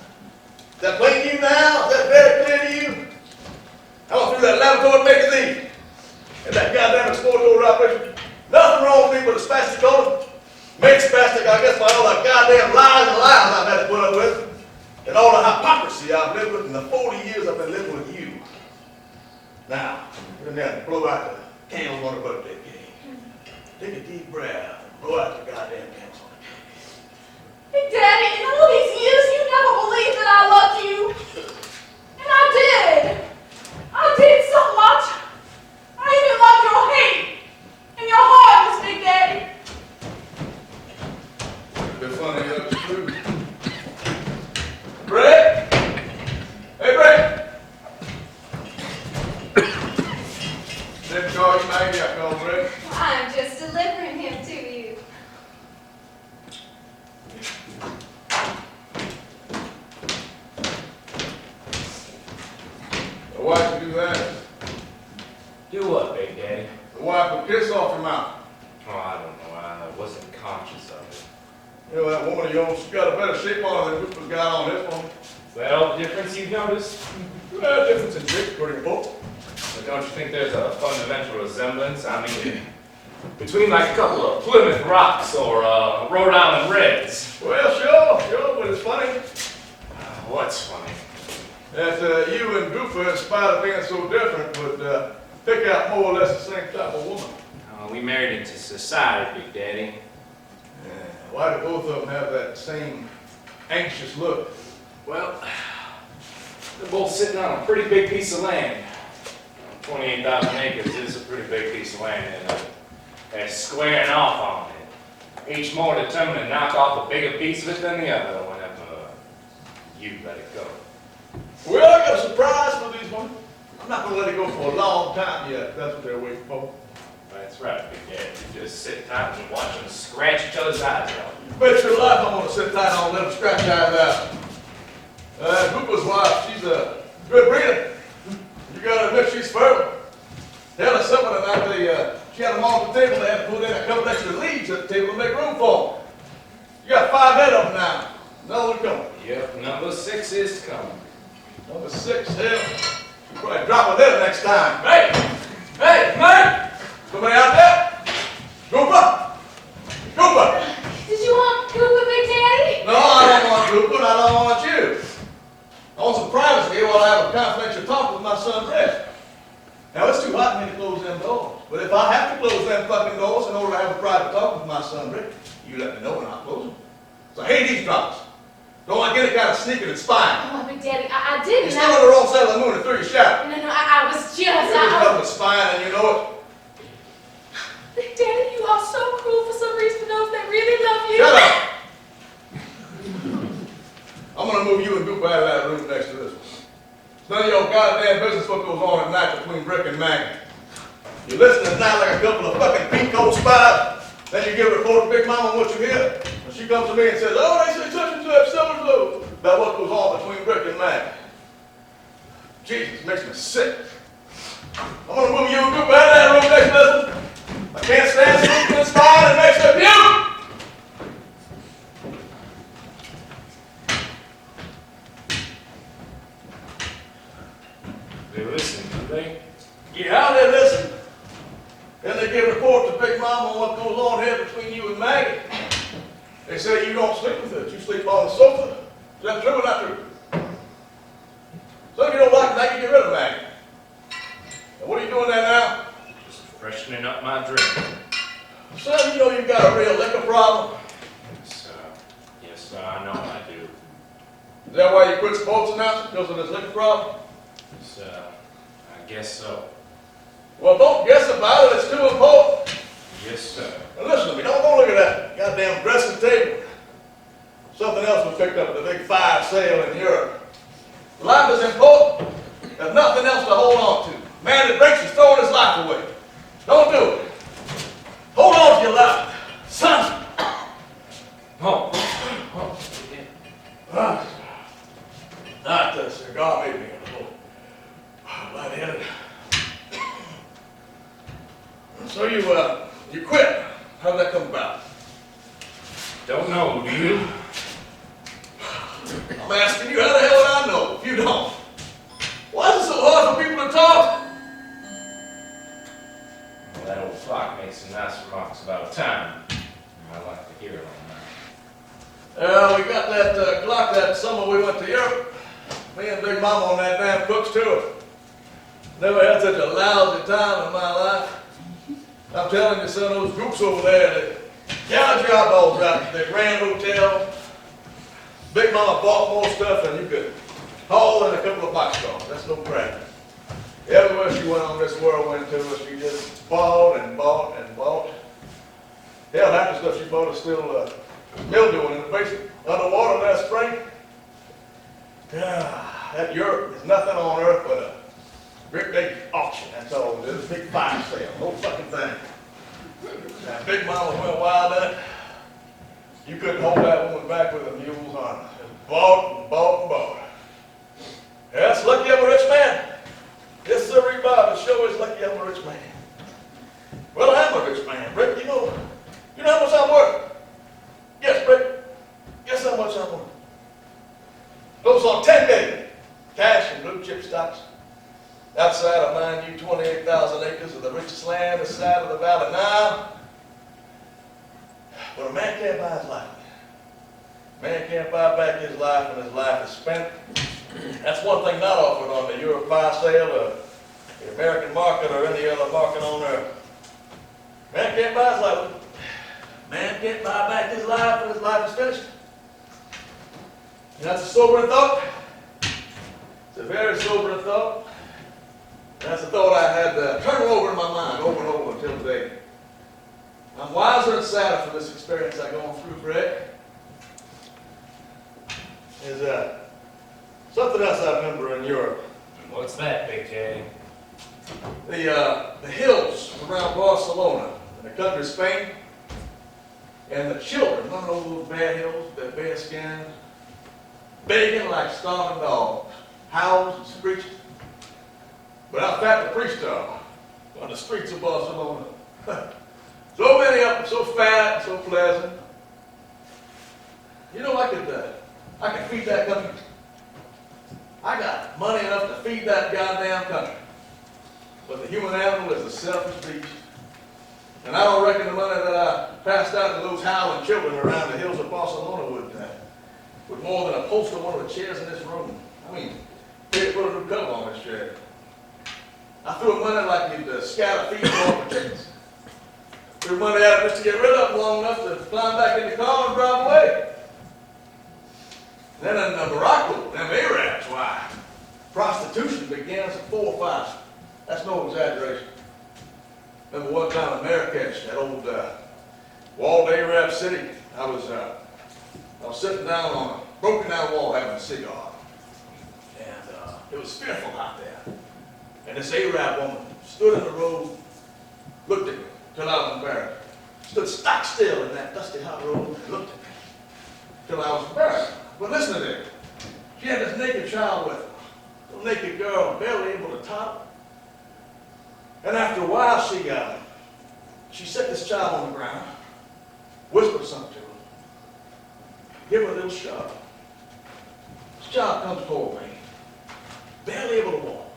Is that plain to you now? Is that very clear to you? I went through that laboratory magazine and that goddamn exploratory operation. Nothing wrong with me but a spastic colon. Made spastic, I guess, by all the goddamn lies and lies I've had to put up with. And all the hypocrisy I've lived with in the 40 years I've been living with you. Now, get down and blow out the candles on the birthday cake. Take a deep breath and blow out the goddamn candles on the cake. Big Daddy, in all these years, you never believed that I loved you. And I did. I did so much. I even loved your hate and your hardness, Big Daddy. It'd be funny if it's true. Brett? Hey, Brett! Didn't call you Maggie, I called Brett. I'm just delivering him to you. The wife would do that. Do what, Big Daddy? The wife would kiss off your mouth. Oh, I don't know. I wasn't conscious of it. You know, that woman of yours, she's got a better shape on her than Cooper's got on this one. Is that all the difference you've noticed? Well, difference in shape, according to both. But don't you think there's a fundamental resemblance? I mean, between like a couple of Plymouth Rocks or Rhode Island Reds. Well, sure, but it's funny What's funny? that you and Gooper, in spite of being so different, would pick out more or less the same type of woman. We married into society, Big Daddy. Yeah. Why do both of them have that same anxious look? Well, they're both sitting on a pretty big piece of land. 28,000 acres is a pretty big piece of land, and they're squaring off on it. Each more determined to knock off a bigger piece of it than the other whenever you let it go. Well, I got a surprise for these women. I'm not going to let it go for a long time yet. That's what they're waiting for. That's right, Big Daddy. You just sit tight and watch them scratch each other's eyes out. Bet your life I'm going to sit tight on and let them scratch eyes out. Cooper's wife, she's a good breeder. You got to admit she's fertile. They had a supper tonight. She had them all at the table. They had to put in a couple extra leaves at the table to make room for them. You got 5 head of them now. Another one coming. Yep, number 6 is coming. Number 6, hell. You probably drop a head next time. Hey, man! Somebody out there? Cooper! Cooper! Did you want Cooper, Big Daddy? No, I don't want Cooper, and I don't want you. I want some privacy while I have a confidential talk with my son, Brett. Now, it's too hot for me to close them doors. But if I have to close them fucking doors in order to have a private talk with my son, Brett, you let me know and I'll close them. So I hate eavesdroppers. Don't like any kind of sneaking and spying. Oh, Big Daddy, I You're didn't. still on the wrong side of the moon and threw your shot. No, I was just. You're nothing but spying and you know it. Big Daddy, you are so cruel for some reason to those that really love you. Shut up! I'm gonna move you and Goop out of that room next to this one. It's none of your goddamn business what goes on at night between Brick and Maggie. You listen at night like a couple of fucking peacock spies, then you give a report to Big Mama on what you hear. When she comes to me and says, oh, they say such and such, so and so, about what goes on between Brick and Maggie. Jesus, it makes me sick. I'm gonna move you a good bad that room next lesson. I can't stand smoking this fire and it makes me puke. They listen, do they? Yeah, they listen. Then they give a report to Big Mama on what goes on here between you and Maggie. They say you don't sleep with her, you sleep on the sofa. Is that true or not true? So if you don't like Maggie, get rid of Maggie. And what are you doing there now? Just freshening up my drink. Son, you know you've got a real liquor problem. Yes, I know I do. Is that why you quit sports announcing, because of this liquor problem? I guess so. Well, don't guess about it, it's too important. Yes, sir. Now listen to me, don't go look at that goddamn dressing table. Something else was picked up at the big fire sale in Europe. Life is important. There's nothing else to hold on to. Man that drinks is throwing his life away. Don't do it. Hold on to your life, son. Oh, yeah. Not the cigar made me a little lightheaded. So you quit. How'd that come about? Don't know, do you? I'm asking you, how the hell would I know if you don't? Why is it so hard for people to talk? Well, that old flock makes some nice remarks about time. I like to hear it on that. We got that Glock that summer we went to Europe. Me and Big Mama on that damn Cook's tour. Never had such a lousy time in my life. I'm telling you, son, those groups over there, they gouge your eyeballs out at the Grand Hotel. Big Mama bought more stuff than you could haul in a couple of boxcars. That's no crap. Everywhere she went on this whirlwind tour, she just bought and bought and bought. Hell, half the stuff she bought is still mildewing in the basement. Underwater last spring. Yeah, that Europe is nothing on earth but a great big auction. That's all it is. A big fire sale. Whole fucking thing. Now, Big Mama went wild in it. You couldn't hold that woman back with a mule's arm. Just bought and bought and bought. Yeah, it's lucky I'm a rich man. Yes, sir, Bob. It sure is lucky I'm a rich man. Well, I'm a rich man, Brick. You know how much I'm worth? Yes, Brick. Guess how much I'm worth? Goes on 10 million. Cash and blue chip stocks. Outside of, mind you, 28,000 acres of the richest land this side of the Valley Nile. But a man can't buy his life. Man can't buy back his life when his life is spent. That's one thing not offered on the Euro fire sale or the American market or any other market on earth. Man can't buy his life. Man can't buy back his life when his life is finished. And that's a sobering thought. It's a very sobering thought. And that's a thought I had turning over in my mind over and over until today. I'm wiser and sadder for this experience I've gone through, Greg. Is something else I remember in Europe. What's that, Big Daddy? The hills around Barcelona, in the country of Spain, and the children running over those bad hills, their bare skins, begging like starving dogs, howls and screeching. But how fat the priests are on the streets of Barcelona. So many of them, so fat, so pleasant. You know, I could feed that country. I got money enough to feed that goddamn country. But the human animal is a selfish beast. And I don't reckon the money that I passed out to those howling children around the hills of Barcelona would more than upholster one of the chairs in this room. I mean, they put a new cover on this chair. I threw money like you'd scatter feed for chickens. Threw money at it just to get rid of them long enough to climb back in the car and drive away. Then in Morocco, them Arabs, why, prostitution begins at 4 or 5. That's no exaggeration. Remember one time in Marrakesh, that old walled Arab city, I was sitting down on a broken down wall having a cigar. And It was fearful out there. And this Arab woman stood in the road, looked at me till I was embarrassed. Stood stock still in that dusty hot road and looked at me till I was embarrassed. But listen to this. She had this naked child with her. Little naked girl, barely able to top. And after a while, she set this child on the ground, whispered something to her, give her a little shove. This child comes toward me, barely able to walk,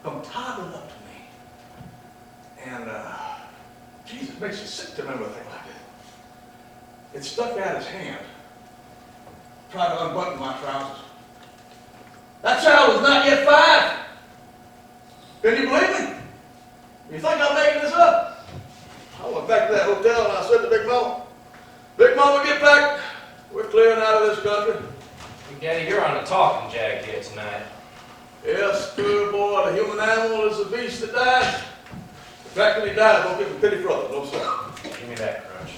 come toddling up to me. And, Jesus, it makes you sick to remember a thing like it. It stuck out his hand, tried to unbutton my trousers. That child was not yet 5. Can you believe me? You think I'm making this up? I went back to that hotel and I said to Big Mama, get back. We're clearing out of this country. Big Daddy, you're on a talking jag here tonight. Yes, good boy, the human animal is the beast that dies. In fact, when he dies, don't give him pity for others, no sir. Give me that crutch.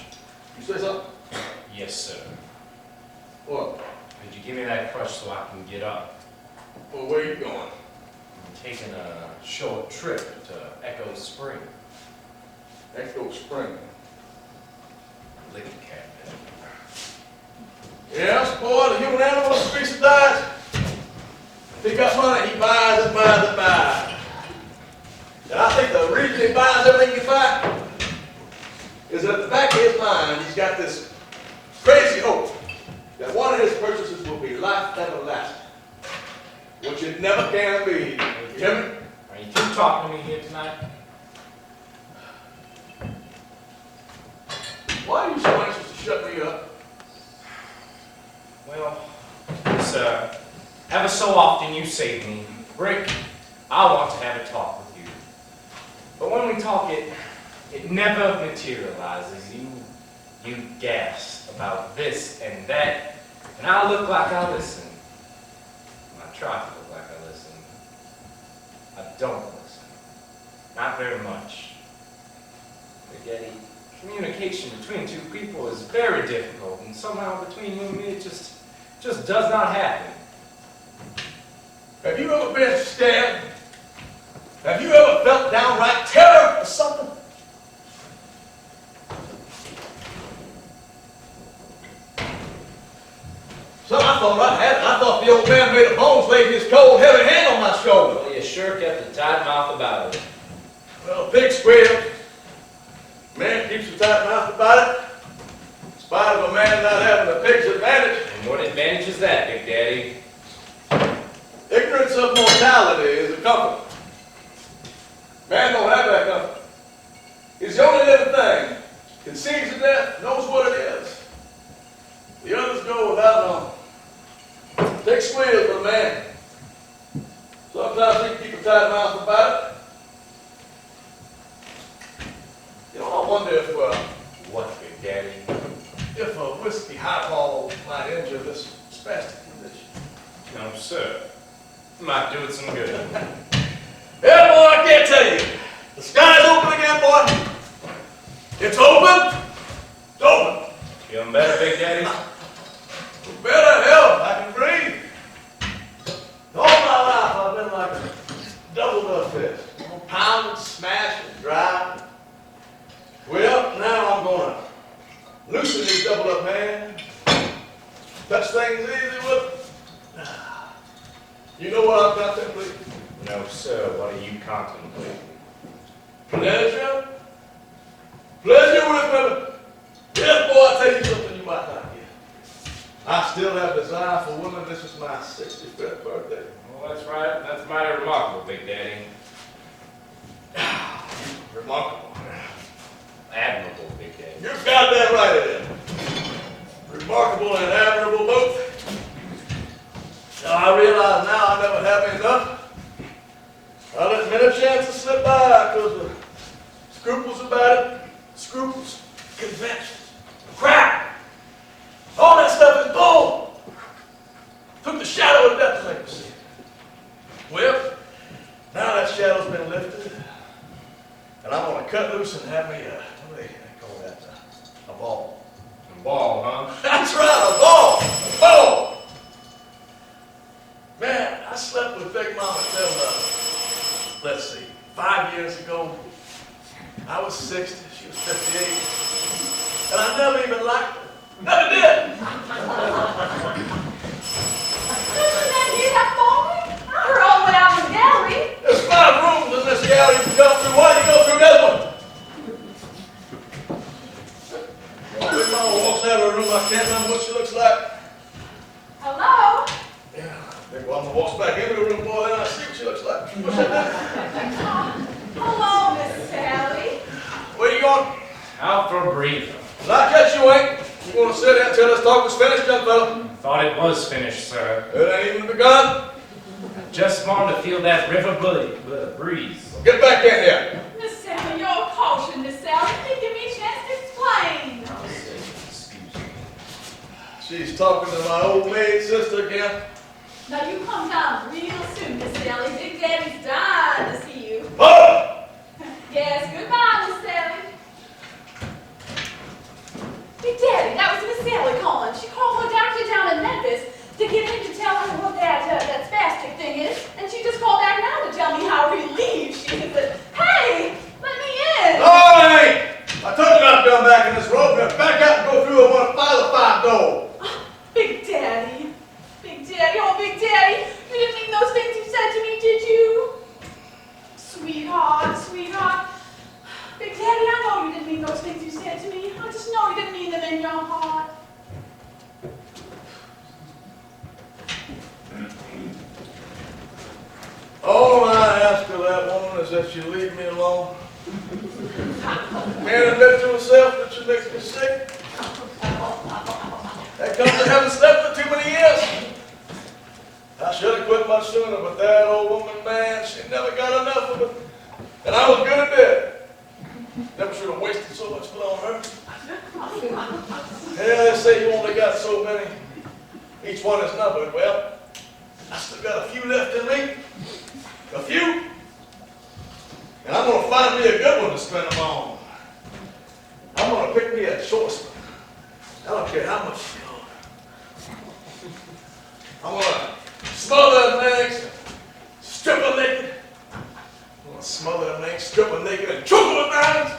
You say something? Yes, sir. What? Could you give me that crutch so I can get up? Well, where you going? I'm taking a short trip to Echo Spring. Echo Spring. Liquor cabinet. Yes, boy, the human animal is the beast that dies. If he got money, he buys and buys and buys. And I think the reason he buys everything he buys is that at the back of his mind, he's got this crazy hope that one of his purchases will be life everlasting, which it never can be. You hear me? Are you through talking to me here tonight? Why are you so anxious to shut me up? Well, it's, ever so often you say to me, Rick, I want to have a talk with you. But when we talk, it never materializes. You gas about this and that, and I look like I listen. I try to look like I listen. I don't listen. Not very much. Spaghetti. Communication between two people is very difficult, and somehow between you and me, it just does not happen. Have you ever been scared? Have you ever felt downright terror or something? So I thought I had it. I thought the old man made a bones laid his cold, heavy hand on my shoulder. Well, you sure kept a tight mouth about it. Well, pig squeal. Man keeps a tight mouth about it, in spite of a man not having a pig's advantage. And what advantage is that, Big Daddy? Ignorance of mortality is a comfort. Man don't have that comfort. He's the only living thing. Conceives of death, knows what it is. The others go without knowing. Pig squeals for a man. Sometimes he can keep a tight mouth about it. You know, I wonder if, What, Big Daddy? if a whiskey highball might injure this spastic condition. No, sir. Might do it some good. Yeah, boy, I can't tell you. The sky's open again, boy. It's open. It's open. Feeling better, Big Daddy? Better hell, I can breathe. All my life, I've been like a doubled-up fist. Pounded, smashed, and dry. Well, now I'm going to loosen these doubled-up hands. Touch things easy with. You know what I'm contemplating? No, sir. What are you contemplating? Pleasure? Pleasure with women. Yes, boy, I'll tell you something you might not get. I still have desire for women. This is my 65th birthday. Well, that's right. That's mighty remarkable, Big Daddy. Remarkable. Admirable, Big Daddy. You're goddamn right it is. Remarkable and admirable both. Now I realize now I never have enough. I let many chances slip by because of scruples about it. Scruples, conventions, crap. All that stuff is bull. Took the shadow of death to make me see it. Well, now that shadow's been lifted, and I'm going to cut loose and have me what do they call that? A ball. A ball, huh? That's right, a ball. A ball. Man, I slept with Big Mama till, let's see, 5 years ago. I was 60, she was 58. And I never even liked her. Never did. Doesn't that hear that falling? I heard all the way out in the gallery. There's 5 rooms in this gallery you can go through. Why do you go through this one? Big Mama walks out of her room, I can't remember what she looks like. Hello? Yeah, Big Mama walks back into the room, boy, then I see what she looks like. What's that? Hello, Miss Sally. Where you going? Out for a breather. Not yet, you ain't. You want to sit there until this talk was finished, young fella? Thought it was finished, sir. It ain't even begun. Just wanted to feel that river breeze. Get back in here. Miss Sally, your caution, Miss Sally. Please give me a chance to explain. I'll say, excuse me. She's talking to my old maid sister again. Now you come down real soon, Miss Sally. Big Daddy's dying to see you. Oh! Yes, goodbye, Miss Sally. Big Daddy, that was Miss Sally calling. She called her doctor down in Memphis to get him to tell her what that spastic thing is, and she just called back now to tell me how relieved she is that, hey, let me in. No, I ain't. I told you not to come back in this road. Now back out and go through the 155 door. Big Daddy. Big Daddy, oh Big Daddy, you didn't mean those things you said to me, did you? Sweetheart, sweetheart. Big Daddy, I know you didn't mean those things you said to me. I just know you didn't mean them in your heart. All I ask of that woman is that she leave me alone. Can't admit to herself that she makes me sick. That comes to having slept for too many years. I should have quit much sooner, but that old woman, man, she never got enough of it. And I was good at that. Never should have wasted so much blood on her. Yeah, they say you only got so many. Each one is numbered. Well, I still got a few left in me. A few. And I'm going to find me a good one to spend them on. I'm going to pick me a choice one. I don't care how much she goes. I'm going to smother them legs, strip her naked. I'm going to smother them legs, strip her naked, and choke her with diamonds.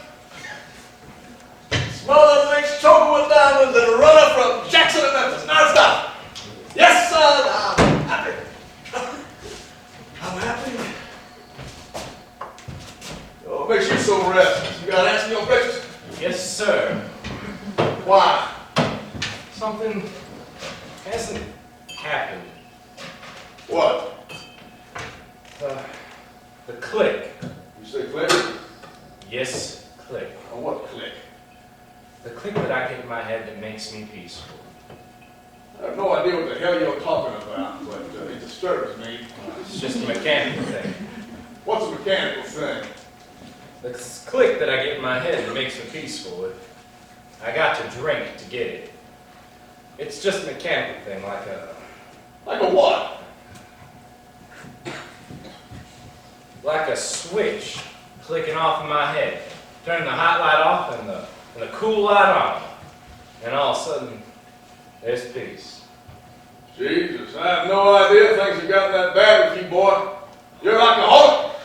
Smother them legs, choke her with diamonds, and run her from Jackson to Memphis. Non-stop. Yes, son, I'm happy. I'm happy. What makes you so restless? You got answer your questions? Yes, sir. Why? Something hasn't happened. What? The click. You say click? Yes, click. Or what click? The click that I get in my head that makes me peaceful. I have no idea what the hell you're talking about, but it disturbs me. It's just a mechanical thing. What's a mechanical thing? The click that I get in my head that makes me peaceful. I got to drink to get it. It's just a mechanical thing, like a... Like a what? Like a switch clicking off in my head. Turn the hot light off and the cool light on. And all of a sudden, there's peace. Jesus, I have no idea things have gotten that bad with you, boy. You're an alcoholic.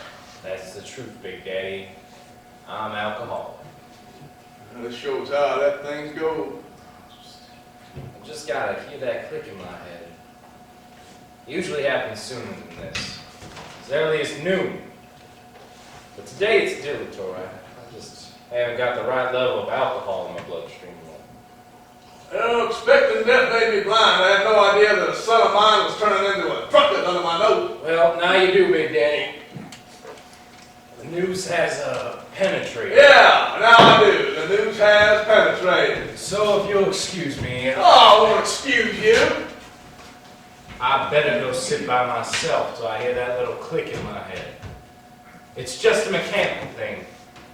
That's the truth, Big Daddy. I'm alcoholic. And this shows how that things go. I just gotta hear that click in my head. It usually happens sooner than this. As early as noon. But today it's dilatory. I just haven't got the right level of alcohol in my bloodstream yet. Expecting death made me blind. I had no idea that a son of mine was turning into a trumpet under my nose. Well, now you do, Big Daddy. The news has penetrated. Yeah, now I do. The news has penetrated. So if you'll excuse me, Oh, I won't excuse you. I better go sit by myself till I hear that little click in my head. It's just a mechanical thing,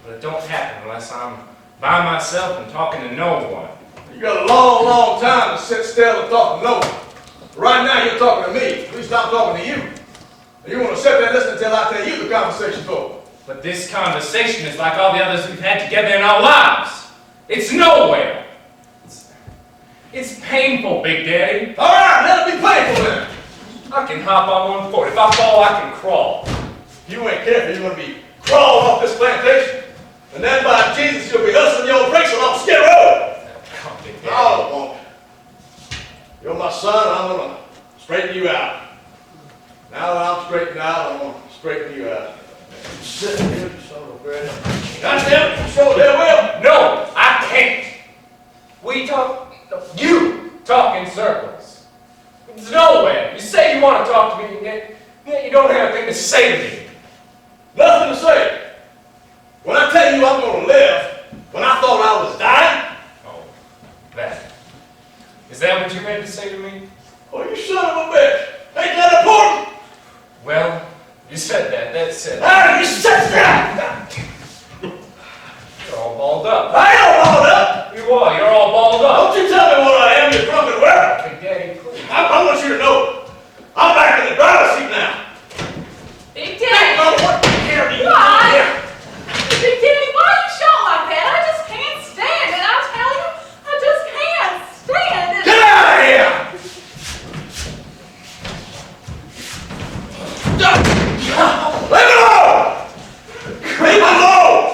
but it don't happen unless I'm by myself and talking to no one. You got a long, long time to sit still and talk to no one. Right now you're talking to me. At least I'm talking to you. And you want to sit there and listen until I tell you the conversation's over. But this conversation is like all the others we've had together in our lives. It's nowhere. It's painful, Big Daddy. All right, let it be painful then. I can can hop on 140. If I fall, I can crawl. If you ain't careful, you're gonna be crawling off this plantation. And then by Jesus, you'll be hustling your brakes on Skid Row. Come on, Big No, Daddy. it won't. You're my son, and I'm gonna straighten you out. Now that I'm straightened out, I'm gonna straighten you out. Sit here, you son of a bitch. Goddamn, you sure damn well. No, I can't. You talk in circles. It's nowhere. You say you want to talk to me, and yet you don't have anything to say to me. Nothing to say. When I tell you I'm gonna live, when I thought I was dying, Oh, that. Is that what you had to say to me? oh, you son of a bitch. Ain't that important? Well, you said that. That's it. Ah, you said that. You're all balled up. I ain't all up. You are. You're all balled up. Don't you tell me what I am, you drunken where. Big Daddy, please. I want you to know, I'm back in the driver's seat now. Big Daddy! What the hell do you Why? do here? Big Daddy, why are you shouting like that? I just can't stand it. I tell you, I just can't stand it. Get out of here! Leave it alone! Leave it alone!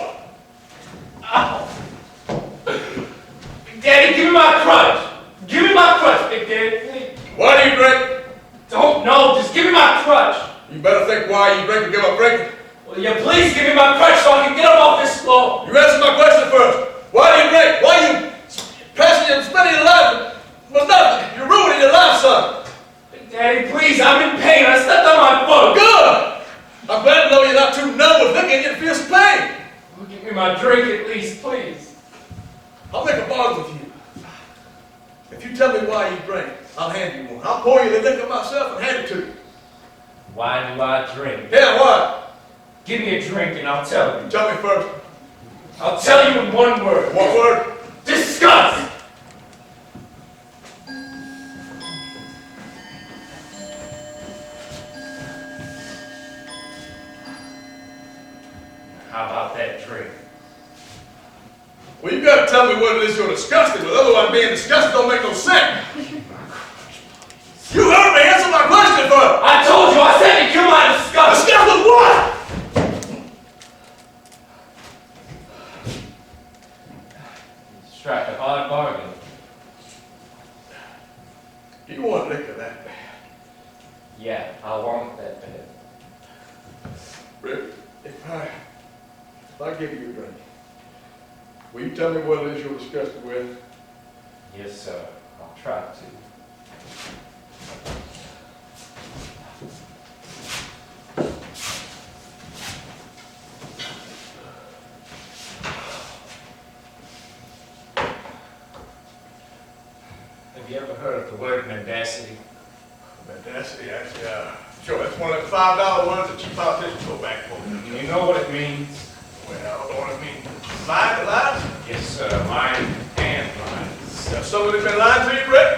Big Daddy, give me my crutch. Give me my crutch, Big Daddy. Why do you drink? Don't know. Just give me my crutch. You better think why you drink and give up drinking. Will you please give me my crutch so I can get up off this floor? You answer my question first. Why do you drink? Why are you passing and spending your life with nothing? You're ruining your life, son. Big Daddy, please, I'm in pain. I stepped on my foot. Good! I'm glad to know you're not too numb with liquor and you feel some pain. Will you give me my drink at least, please? I'll make a bargain with you. If you tell me why you drink, I'll hand you one. I'll pour you the liquor myself and hand it to you. Why do I drink? Yeah, what? Give me a drink and I'll tell you. Tell me first. I'll tell you in one word. What word? Disgust! How about that drink? Well, you gotta tell me what it is you're disgusted with. Otherwise, being disgusted don't make no sense. You heard me. Answer my question first. I told you, I said to kill my disgust! Disgust with what? Strike a hard bargain. You want liquor that bad. Yeah, I want that bad. Rick, if I give you a drink, will you tell me what it is you're disgusted with? Yes, sir. I'll try to. Have you ever heard of the word mendacity? Mendacity, actually, sure, that's one of the $5 ones that cheap politicians go back for. Do you know what it means? Well, I don't know what it means. Lying to lies? Yes, sir. Mine and mine. Have somebody been lying to you, Rick?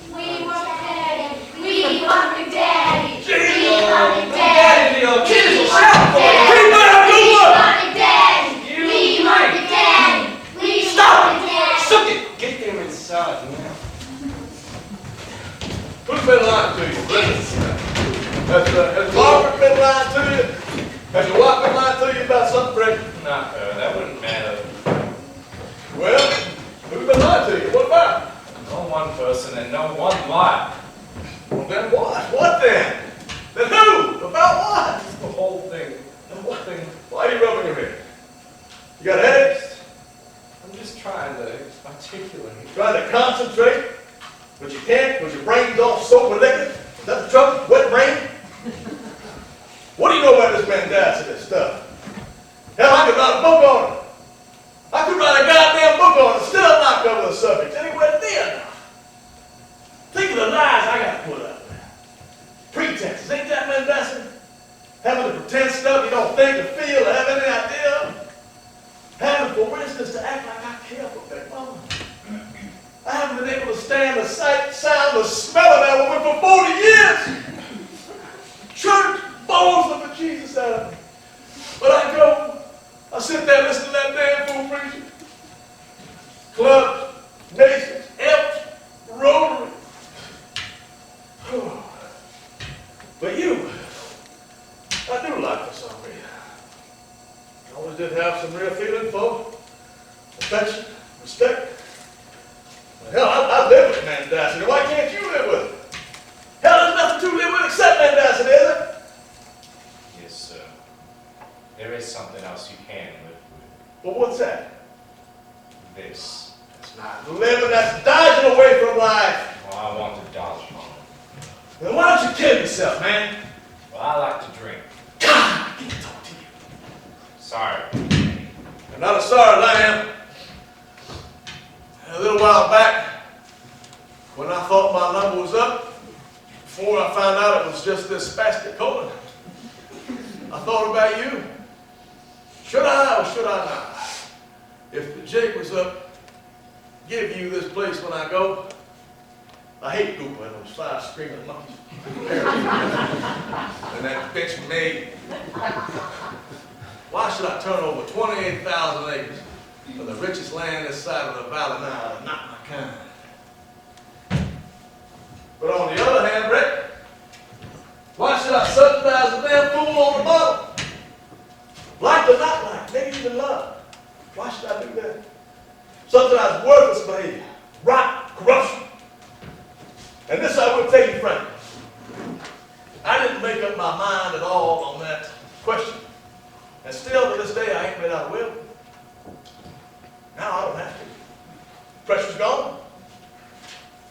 We want Daddy. We want Big Daddy. Jesus. We want Big Daddy. Daddy, the kids will shout for you. Keep that We good one. want Big Daddy. You We want Big Daddy. We Stop want Big Daddy. Suck it. Get them inside now. Who's been lying to you? Has Margaret been lying to you? Has your wife been lying to you about something, Rick? Not her. That wouldn't matter. Well, who's been lying to you? What about? No one person and no one lie. Well, then what? What then? Then who? About what? The whole thing. The whole thing. Why are you rubbing your head? You got headaches? I'm just trying to articulate. Trying to concentrate, but you can't because your brain's all soaked with liquor? Is that the trouble? Wet brain? What do you know about this mendacity stuff? Hell, I could write a book on it. I could write a goddamn book on it and still not cover the subject anywhere near enough. Think of the lies I got to put up with. Pretenses, ain't that mendacity? Having to pretend stuff you don't think or feel or have any idea of. Having, for instance, to act like I care for Big Mama. I haven't been able to stand the sight, sound, or smell of that woman for 40 years. But you, I do like for some reason. I always did have some real feeling for affection, respect. Hell, I live with mendacity. Why can't you live with it? Hell, there's nothing to live with except mendacity, is there? Yes, sir. There is something else you can live Well, what's that? with. This. That's not living, that's dodging away from life. Well, I want to dodge from it. Then why don't you kill yourself, man? Well, I like to drink. God, I can't talk to you. Sorry. I'm not as sorry as I am. A little while back, when I thought my number was up, before I found out it was just this spastic colon, I thought about you. Should I or should I not? If the jig was up, give you this place when I go. I hate Gooper and those 5 screaming monkeys. And that bitch maid. Why should I turn over 28,000 acres for the richest land this side of the valley now? Not my kind. But on the other hand, Rick, why should I subsidize a damn fool on the bottom? Like or not like, maybe even love. Why should I do that? Subsidize worthless behavior, rot, corruption. And this I would tell you frankly. I didn't make up my mind at all on that question. And still to this day I ain't made out a will. Now I don't have to. Pressure's gone.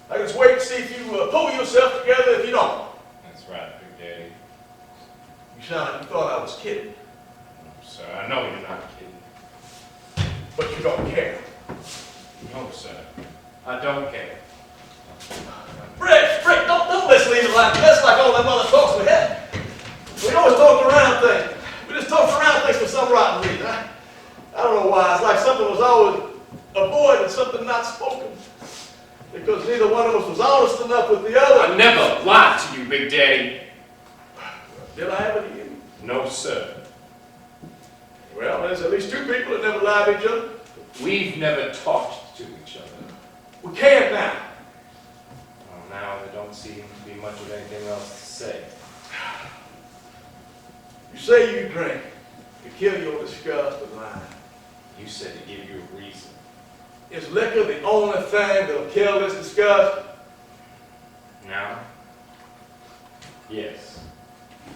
I can just wait and see if you pull yourself together if you don't. That's right, Big Daddy. You sound like you thought I was kidding. Sir, I know you're not kidding. But you don't care. No, sir. I don't care. Rick, don't let's leave it like this, like all them other talks we had. We always talked around things. We just talked around things for some rotten reason. I don't know why. It's like something was always avoided, something not spoken. Because neither one of us was honest enough with the other. I never lied to you, Big Daddy. Did I ever to you? No, sir. Well, there's at least 2 people that never lied to each other. We've never talked to each other. We can now. Well, now there don't seem to be much of anything else to say. You say you drink to kill your disgust with lying. You said to give you a reason. Is liquor the only thing that'll kill this disgust? Now? Yes.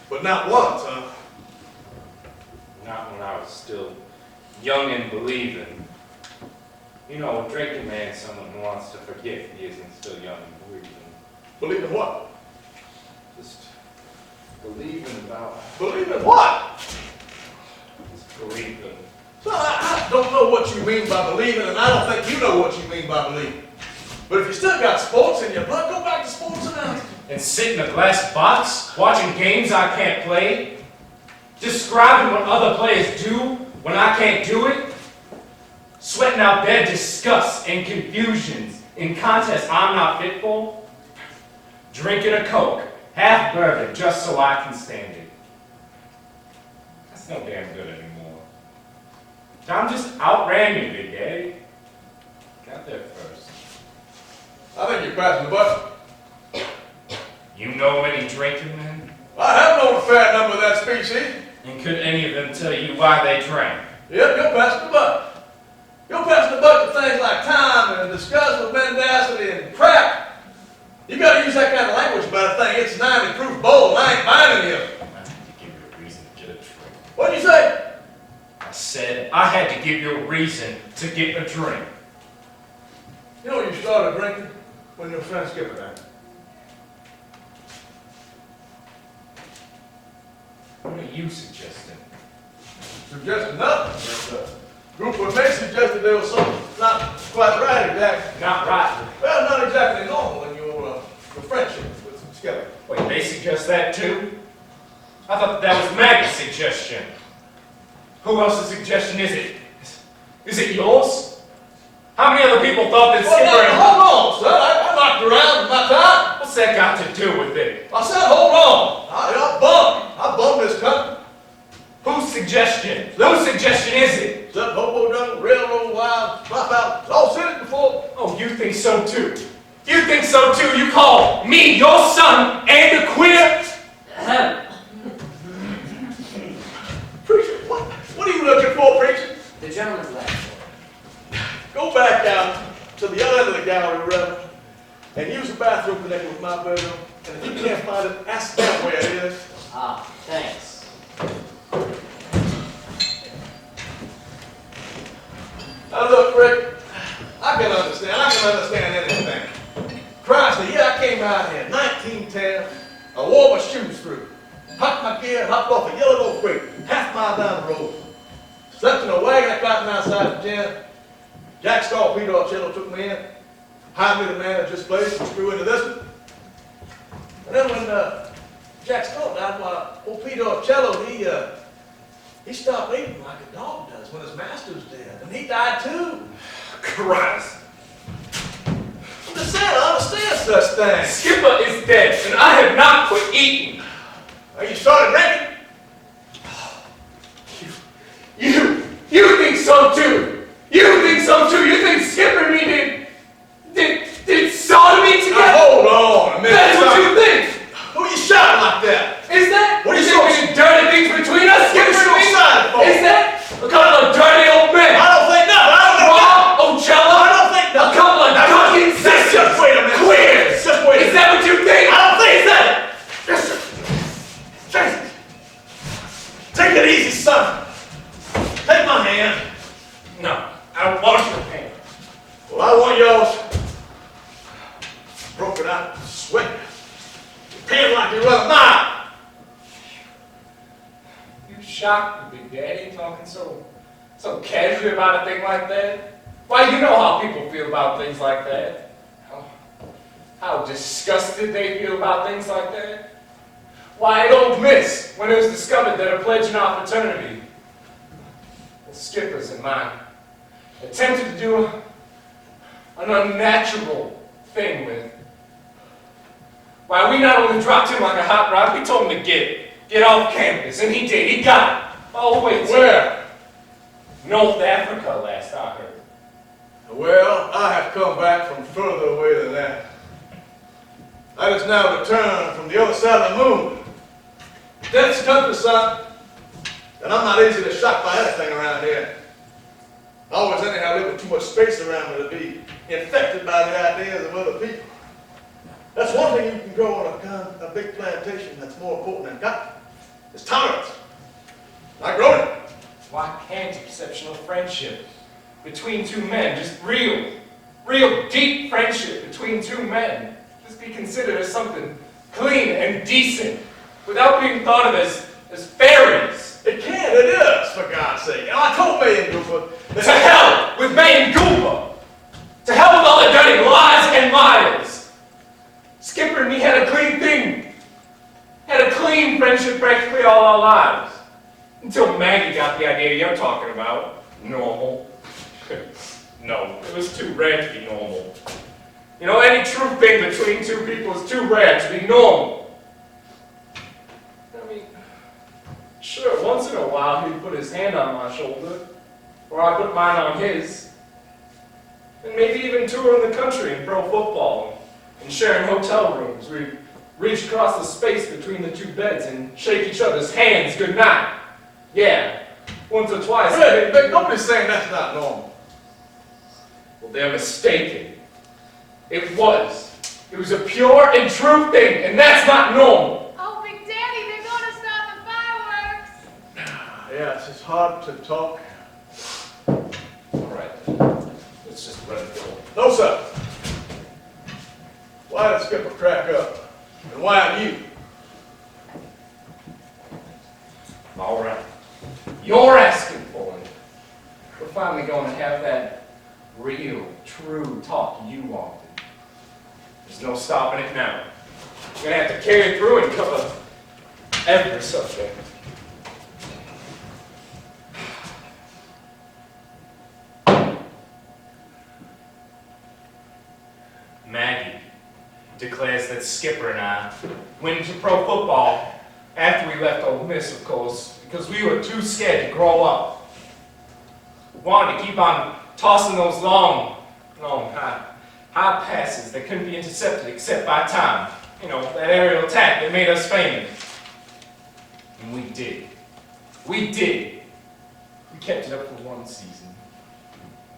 But not once, huh? Not when I was still young and believing. You know, a drinking man is someone who wants to forget he isn't still young and believing. Believing what? Just believing about. Believing what? Just believing. So I don't know what you mean by believing, and I don't think you know what you mean by believing. But if you still got sports in your blood, go back to sports announcing. And sit in a glass box, watching games I can't play? Describing what other players do when I can't do it? Sweating out their disgust and confusions in contests I'm not fit for? Drinking a Coke, half bourbon, just so I can stand it. That's no damn good anymore. I'm just outran you, Big Daddy. Got there first. I think you're passing the buck. You know any drinking men? I have known a fair number of that species. And could any of them tell you why they drank? Yep, you're passing the buck. You're passing the buck to things like time and disgust with mendacity and crap. You gotta use that kind of language about a thing. It's 90 proof bowl, and I ain't buying any of it. I had to give you a reason to get a drink. What'd you say? I said I had to give you a reason to get a drink. You know you started drinking when your friend Skipper died. What are you suggesting? Suggested nothing. But, group of men suggested there was something not quite right exactly. Not right. Well, not exactly normal in your friendship with Skipper. Wait, they suggest that too? I thought that was Maggie's suggestion. Who else's suggestion is it? Is it yours? How many other people thought that Skipper Well, and... hold on, son. I knocked around in my time. What's that got to do with it? I said, hold on. I bummed this country. Whose suggestion? Whose suggestion is it? Except hobo jungle, railroad, wild, dropout. It's all said it before. Oh, you think so too? You think so too? You call me your son and a queer? Hey, You can't find it, ask them where it is. Ah, thanks. Now look, Rick, I can understand anything. Christ, the year I came out here, 1910, I wore my shoes through. Hopped my gear, hopped off a yellow oak crate, half mile down the road. Slept in a wagon I got outside the gym. Jack Stahl, Peter Arcello took me in. Hired me to manage this place and screw into this one. And then when Jack Stahl died, old Peter Arcello, he stopped eating like a dog does when his master's dead. And he died too. Christ. I'm just saying, I understand such things. Skipper is dead, and I have not quit eating. Are you started drinking? You think so too? You think so too? You think Skipper and me did sodomy together? Now hold on a minute. That's what you think? Who you shouting like that? Is that? What are you think we so- did dirty things between us, What are you Skipper so and me? excited for? Is that a couple of dirty old men? I don't think nothing. I don't know. Rob Ocello? I don't think A nothing. couple of Now, fucking just sisters? wait a minute. Queers? Just wait a Is minute. that what you think? I don't think Is that? Listen. Jason. Take it easy, son. Take my hand. No, I don't want your hand. Well, I want yours. Broken out, sweating. You're paying like you run a mile. You shocked me, Big Daddy, talking so casually about a thing like that? Why, you know how people feel about things like that. How disgusted they feel about things like that. Why, at Old Miss, when it was discovered that a pledge in our fraternity, the Skippers and mine, attempted to do an unnatural thing with. Why, we not only dropped him like a hot rod, we told him to get off campus, and he did. He got it. All the way to Where? North Africa, last I heard. Well, I have come back from further away than that. I just now returned from the other side of the moon. Death's country, son. And I'm not easily shocked by anything around here. I always anyhow live with too much space around me to be infected by the ideas of other people. That's one thing you can grow on a big plantation that's more important than cotton. It's tolerance. I grow it. Why can't exceptional friendship between two men, just real deep friendship between two men, just be considered as something clean and decent without being thought of as fairies? It can, it is, for God's sake. And I told May and Gooper that To hell with May and Gooper! To hell with all the dirty lies and liars! Skipper and me had a clean thing. Had a clean friendship practically all our lives. Until Maggie got the idea you're talking about. Normal. No, it was too rare to be normal. You know, any true thing between two people is too rare to be normal. I mean, sure, once in a while he'd put his hand on my shoulder, or I put mine on his. And maybe even touring the country in pro football, and sharing hotel rooms. We'd reach across the space between the two beds and shake each other's hands goodnight. Yeah, once or twice. Rick, nobody's saying that's not normal. Well, they're mistaken. It was. It was a pure and true thing, and that's not normal. Oh, Big Daddy, they're gonna start the fireworks. Yes, it's hard to talk. All right, let's just let it go. No, sir. Why did Skipper crack up? And why you? All right. You're asking for it. We're finally going to have that real, true talk you wanted. There's no stopping it now. We're going to have to carry through and cover every subject. Maggie declares that Skipper and I went into pro football after we left Ole Miss, of course, because we were too scared to grow up. We wanted to keep on tossing those long high passes that couldn't be intercepted except by time. You know, that aerial attack that made us famous. And we did. We did. We kept it up for one season.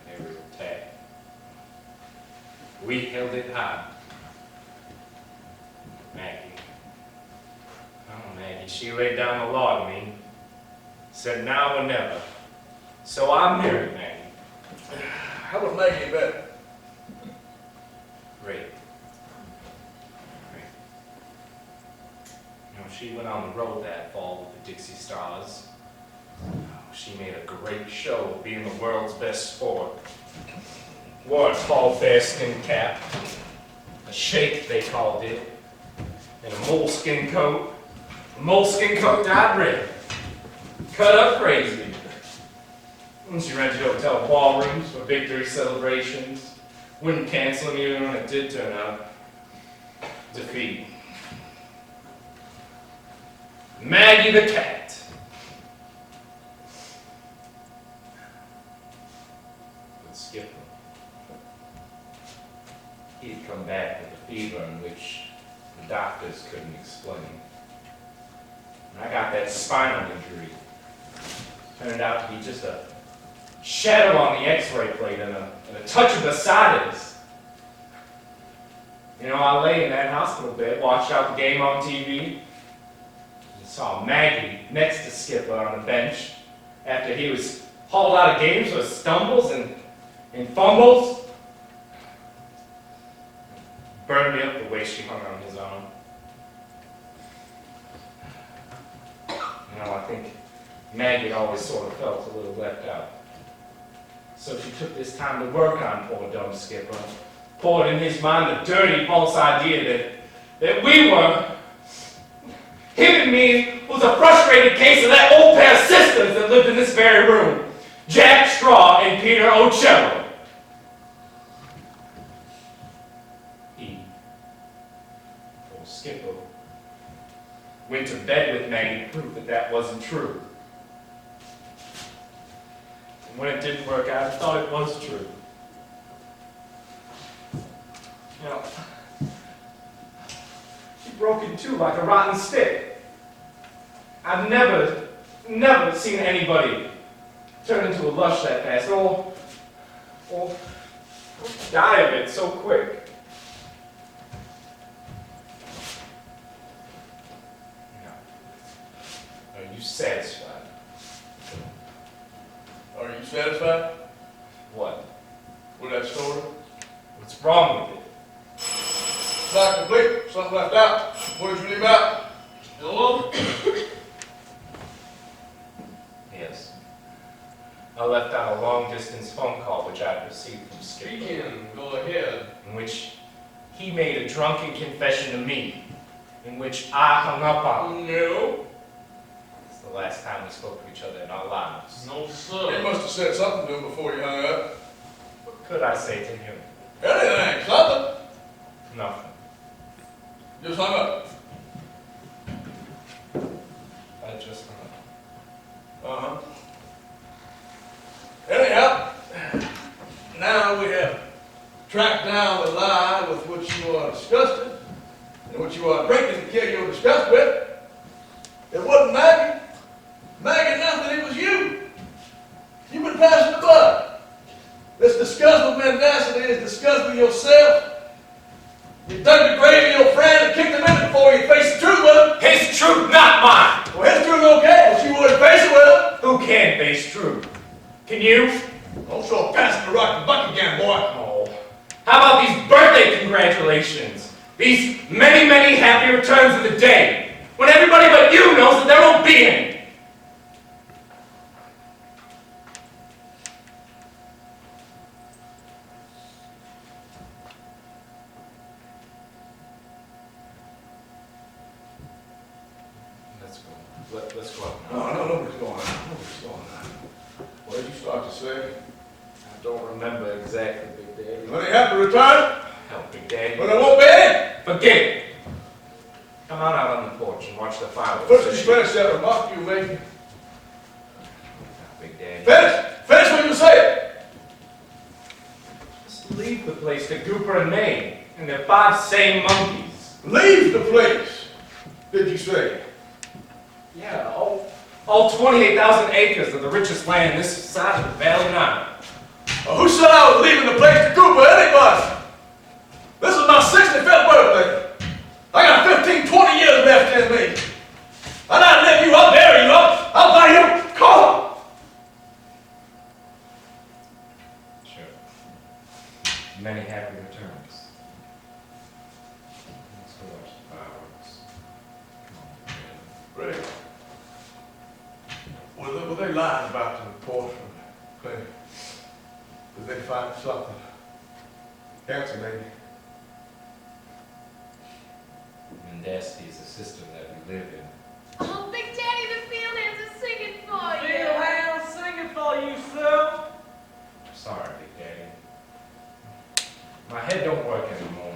An aerial attack. We held it high. Maggie. she laid down the law to me, said now or never. So I married Maggie. How was Maggie in bed? Great. You know, she went on the road that fall with the Dixie Stars. She made a great show of being the world's best sport. Wore a tall bearskin cap, a shake they called it, and a moleskin coat. A moleskin coat dyed red, cut up crazy. And she rented hotel ballrooms for victory celebrations. Wouldn't cancel them even when it did turn out defeat. Maggie the cat. But Skipper, he'd come back with a fever in which the doctors couldn't explain. And I got that spinal injury. Turned out to be just a shadow on the x-ray plate and a touch of ascites. You know, I lay in that hospital bed, watched out the game on TV, and saw Maggie next to Skipper on the bench after he was hauled out of games with stumbles and fumbles. Burned me up the way she hung on his arm. You know, I think Maggie always sort of felt a little left out. So she took this time to work on poor dumb Skipper, poured in his mind the dirty, false idea that we were, him and me, was a frustrated case of that old pair of sisters that lived in this very room, Jack Straw and Peter Ocello. He, poor Skipper, went to bed with Maggie to prove that that wasn't true. And when it didn't work out, I thought it was true. You know, she broke in two like a rotten stick. I've never seen anybody turn into a lush that fast, or die of it so quick. Now, are you satisfied? Are you satisfied What? with that story? What's wrong with it? It's not complete. Something left out. What did you leave out? Hello? Yes. I left out a long-distance phone call which I received from Skipper, Speaking, go ahead. in which he made a drunken confession to me, in which I hung up on. No. It's the last time we spoke to each other in our lives. No, You sir. must have said something to him before you hung up. What could I say to him? Anything, something. Nothing. Just hung up. I just hung up. Uh-huh. Anyhow, now we have tracked down the lie with which you are disgusted and which you are drinking to kill your disgust with. It wasn't Maggie. Maggie, nothing, it was you. You've been passing the buck. This disgust with mendacity is disgust with yourself. You dug the grave of your friend and kicked him in it before you faced the truth with him. His truth, not mine! Well, his truth okay, but you wouldn't face it with him. Who can face truth? Can you? Don't start passing the rock and buck again, boy. Oh. How about these birthday congratulations? These many, many happy returns of the day, when everybody but you knows that there won't be any. Let's go out now. No, nobody's going on. Nobody's going on. What did you start to say? I don't remember exactly, Big Daddy. When they have to return, Help, Big Daddy. when they won't be in. Forget it. Come on out on the porch and watch the fireworks. First, you finish that remark you made. Big Daddy. Finish! Finish what you said! Just leave the place to Gooper and May and their 5 same monkeys. Leave the place, did you say? Yeah, all 28,000 acres of the richest land this side of the Valley Nile. Well, who said I was leaving the place to Cooper? Anybody? This is my 65th birthday. I got 15, 20 years left in me. And I Ray, were they lying about the report from clinic? Did they find something? Cancer, maybe? Mendacity is a system that we live in. Oh, Big Daddy, the field hands are singing for you. Feel hands singing for you, Sue. Sorry, Big Daddy. My head don't work anymore.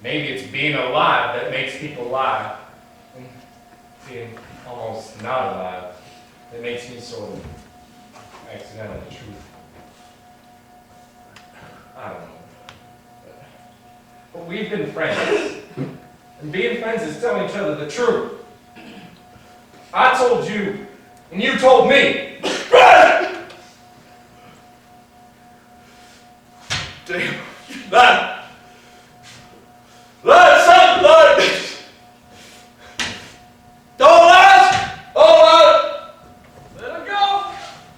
Maybe it's being alive that makes people lie. And being almost not alive that makes me sort of accidental the truth. I don't know. But we've been friends. And being friends is telling each other the truth. I told you, and you told me. Damn, you lied. Lied, son, lied. Don't lie. Oh, lie. Let her go.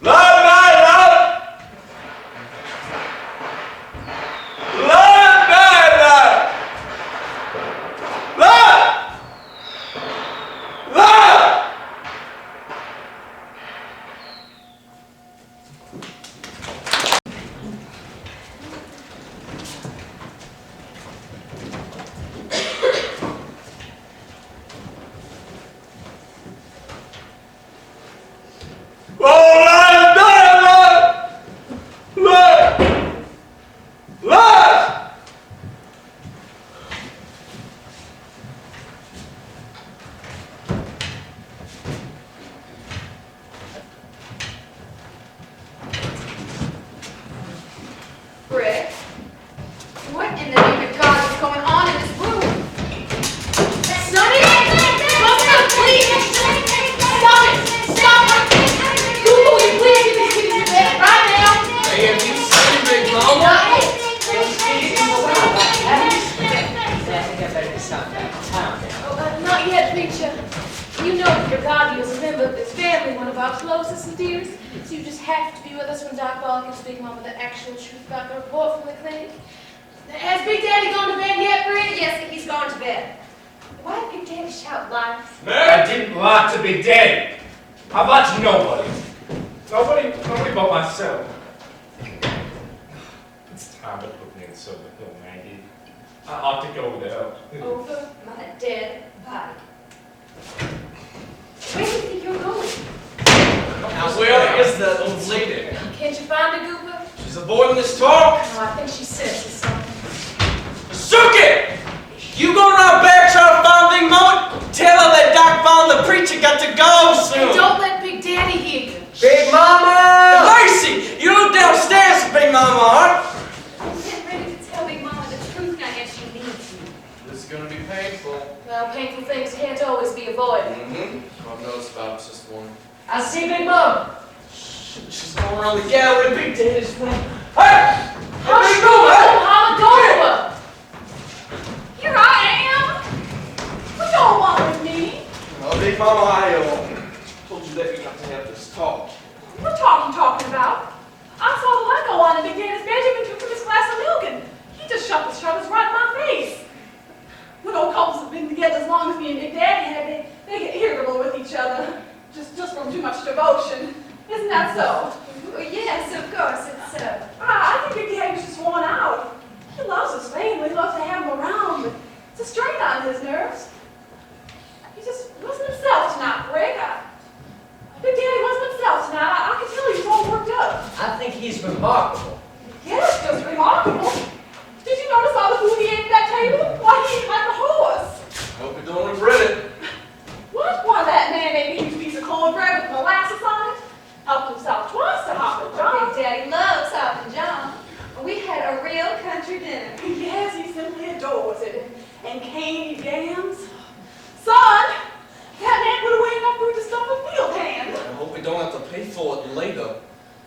Lie, lie, lie. Lie, lie, lie. Lie. Lie. Oh, lie, lie, lie. Lie. Lie. Rick, what in the name of God is going on in this room? Sonny! Buster, please! Stop it! Stop it! You will you please get these kitties to bed right now? Hey, have you seen Big Mama? I think I better stop that town now. Oh, not yet, preacher. You know that your God is a member of this family, one of our closest and dearest, so you just have to be with us when Doc Ball gives Big Mama the actual truth about the report from the clinic. Has Big Daddy gone to bed yet, Rick? Yes, he's gone to bed. Why did Big Daddy shout lies? I didn't lie to Big Daddy. I lied to nobody. Nobody but myself. It's time to put me in Silver Hill, Maggie. I ought to go there. Over my dead body. Where do you think you're going? Now where is that old lady? Can't you find her, Gooper? She's avoiding this talk. Oh, I think she senses something. Suki! You go around back trying to find Big Mama? Tell her that Doc Bond the preacher got to go soon. And don't let Big Daddy hear you. Big Mama! Lacey! You look downstairs for Big Mama, huh? I'm getting ready to tell Big Mama the truth now if she needs you. This is gonna be painful. Well, painful things can't always be avoided. I've noticed about it, Sister Woman. I see Big Mom. She's going around the gallery, Big Daddy's room. Hey! Hush, Big Gooper! Mama! Holla, go to her! Here I am. What y'all want with me? Oh, Big Mama, I told you that we got to have this talk. What talk you talking about? I saw the light go on in Big Daddy's bedroom and took from his glass of milk, and he just shoved his shovels right in my face. When old couples have been together as long as me and Big Daddy have, they get irritable with each other, just from too much devotion. Isn't that so? Well, yes, of course, it's so. I think Big Daddy was just worn out. He loves his family, he loves to have them around, but it's a strain on his nerves. He just wasn't himself tonight, Rick. Big Daddy wasn't himself tonight. I can tell he's all worked up. I think he's remarkable. Yes, just remarkable. Did you notice all the food he ate at that table? Why, he ate like a horse. Hope you don't regret it. What? Why, that man ate a huge piece of cornbread with molasses on it. Helped himself twice to Hop and John. Big Daddy loves Hop and John. We had a real country dinner. Yes, he simply adores it. And candy yams. Son, that man put away enough food to stuff a field hand. I hope we don't have to pay for it later.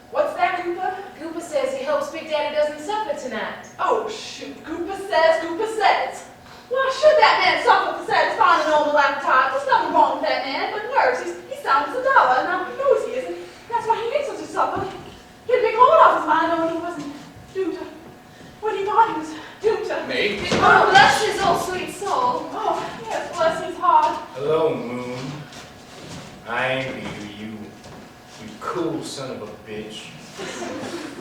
What's that, Gooper? Gooper says he hopes Big Daddy doesn't suffer tonight. Oh, shoot. Gooper says, Gooper says. Why should that man suffer for satisfying an normal appetite? There's nothing wrong with that man, but nerves. He's sound as a dollar, and he knows he isn't. That's why he makes such a supper. He had a big hold off his mind knowing he wasn't due to what he thought he was due to. Me? Oh, bless his old sweet soul. Oh, yes, bless his heart. Hello, Moon. envy you, you cool son of a bitch.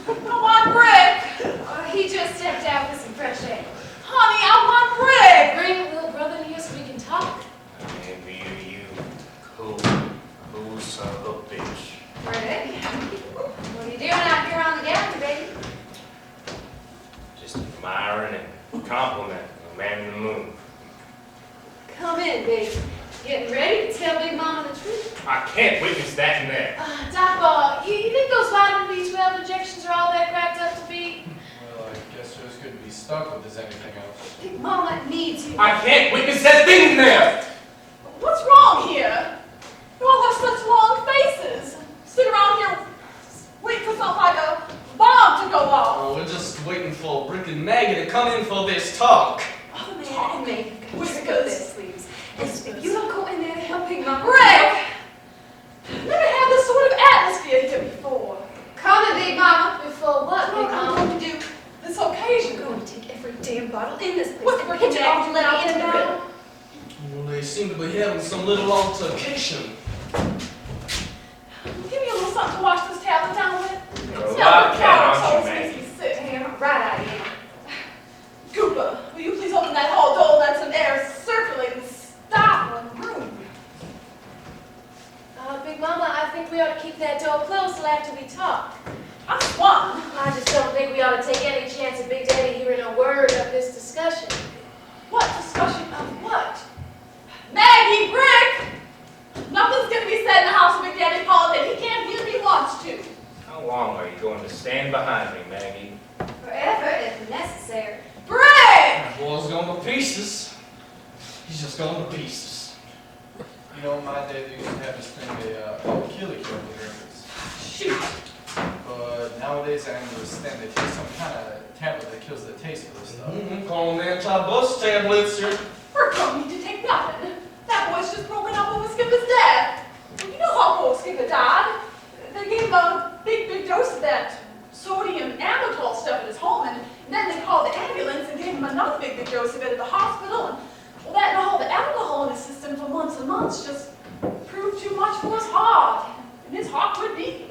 I want Brick. He just stepped out for some fresh air. Honey, I want Brick. Bring little brother here so we can talk. I envy you, cool son of a bitch. Rick, what are you doing out here on the gallery, baby? Just admiring and complimenting the man in the moon. Come in, baby. Getting ready to tell Big Mama the truth. I can't witness that in there. Doc Ball, you think those vitamin B12 injections are all that cracked up to be? Well, I guess yours couldn't be stuck with as anything else. Big Mama needs you. I can't witness that thing in there! What's wrong here? You all have such long faces. Sit around here, wait for something like a bomb to go off. Oh, we're just waiting for Brick and Maggie to come in for this talk. Oh, Man and me. Whiskers. Whiskers. Their sleeves. If you don't go in there to help Big Mama. Brick! Never had this sort of atmosphere here before. Come in, Big Mama. Before what, Big Look, I'm Mama? going to do this occasion. I'm going to take every damn bottle in this place What's and for pitch it connect off and let out it in the to river. Well, they seem to be having some little altercation. Give me a little something to wash this tablet down with. You're a Smell lot the cat, car, aren't so you, it Maggie? makes me sick. Damn right I am. Cooper, will you please open that hall door and let some air circulate and stop the room? Big Mama, I think we ought to keep that door closed till after we talk. I swung. I just don't think we ought to take any chance of Big Daddy hearing a word of this discussion. What discussion of what? Maggie, Brick! Nothing's gonna be said in the house of Big Daddy Paul that he can't hear if he wants to. How long are you going to stand behind me, Maggie? Forever if necessary. Brick! That boy's going to pieces. He's just going to pieces. You know, in my day, they used to have this thing called Kili Kill with records. Shoot. But nowadays, I understand they take some kind of tablet that kills the taste for this stuff. Call them anti-bus tablets here. Brick don't need to take nothing. That boy's just broken up over Skipper's death. You know how poor Skipper died. They gave him a big dose of that sodium amytal stuff at his home, and then they called the ambulance and gave him another big dose of it at the hospital. And well, that and all the alcohol in his system for months and months just proved too much for his heart. And his heart quit beating.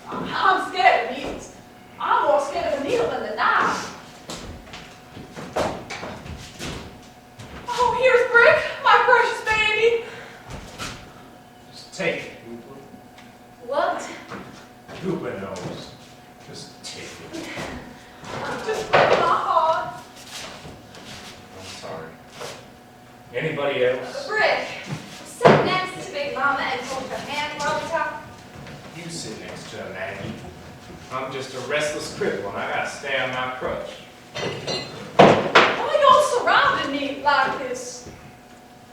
I'm scared of needles. I'm more scared of a needle than the knife. Oh, here's Brick, my precious baby. Just take it, Cooper. What? Cooper knows. Just take it. Just break my heart. I'm sorry. Anybody else? Brick, sit next to Big Mama and hold her hand while we talk. You sit next to her, Maggie. I'm just a restless cripple and I gotta stay on my crutch. Why y'all surrounding me like this?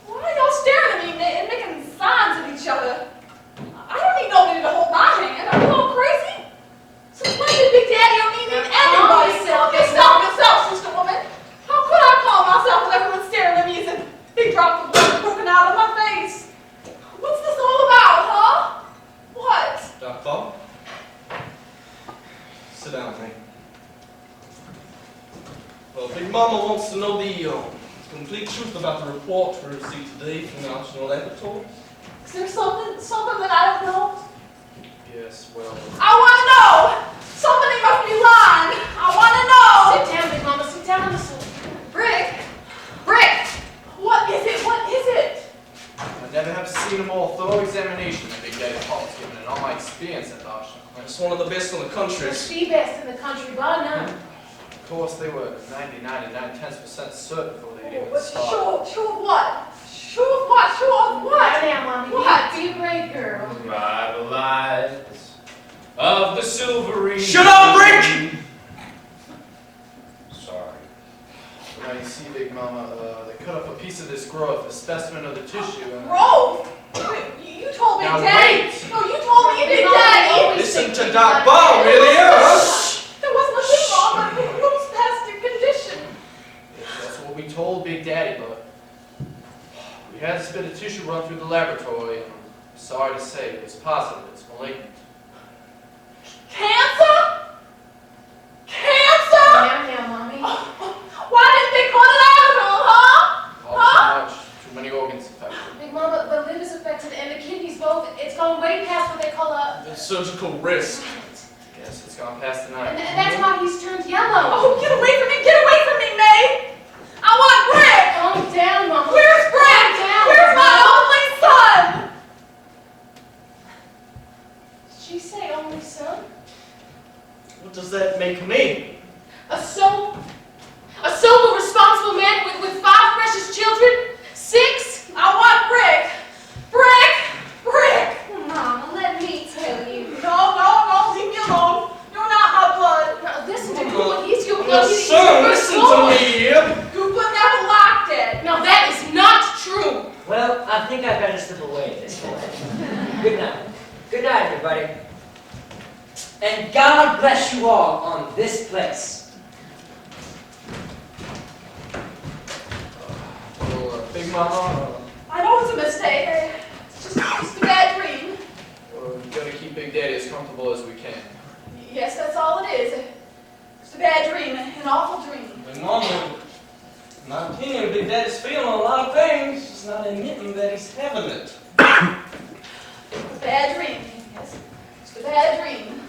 Why are y'all staring at me and making signs at each other? I don't need nobody to hold my hand. Are you all crazy? Since when did Big Daddy or me need anybody? Stop yourself, sister woman. How could I call myself with everyone staring at me as a big drop of blood broken out of my face? What's this all about, huh? What? Doc Bob? Sit down, man. Well, Big Mama wants to know the complete truth about the report we received today from the National Laboratory. Is there something that I don't know? Yes, well, I want to know! Somebody must be lying! I want to know! Sit down, Big Mama, sit down on the sofa. Brick! Brick! What is it? What is it? I never have seen a more thorough examination than Big Daddy Paul's given in all my experience at Dawson. It's one of the best in the country. It's the best in the country, bar none. Of course, they were 99 and 9/10% certain before they even But started. sure of what? Sure of what? Sure of what? Now, Mommy, What? be a brave girl. By the lights of the silvery. Shut up, Brick! Sorry. Now you see, Big Mama, they cut up a piece of this growth, a specimen of the tissue, and Grove? You told Big Now Daddy. wait. No, you told me Big Big Mama Daddy. always Listen thinks to things Doc like Bob, that. really, huh? There was nothing wrong with Luke's spastic condition. yes, that's what we told Big Daddy, but we had this bit of tissue run through the laboratory, and I'm sorry to say, it was positive, it's malignant. Cancer? Cancer? Now, Mommy. Why didn't they cut it out of him, huh? All too much, too many organs affected. Big Mama, the liver's affected and the kidney both. It's gone way past what they call a... Surgical risk. Yes, it's gone past the And night. that's why he's turned yellow. Oh, get away from me! Get away from me, May! I want Brick! Calm down, Mama. Where's Brick? Calm down. Where's my only son? Did she say only son? What does that make me? A sober, responsible man with 5 precious children? 6? I want Brick! Brick! Mama, let me tell you. No, leave me alone. You're not my blood. Now listen to Goopa. He's your blood. He's Son, your listen firstborn. to me. Goopa never liked it. Now that is not true. Well, I think I better slip away this way. Good night. Good night, everybody. And God bless you all on this place. Well, Big Mama, I know it's a mistake. It's just a bad dream. we gotta keep Big Daddy as comfortable as we can. Yes, that's all it is. It's a bad dream, an awful dream. Big Mama, in my opinion, Big Daddy's feeling a lot of things. He's not admitting that he's having it. It's a bad dream. Yes, it's a bad dream.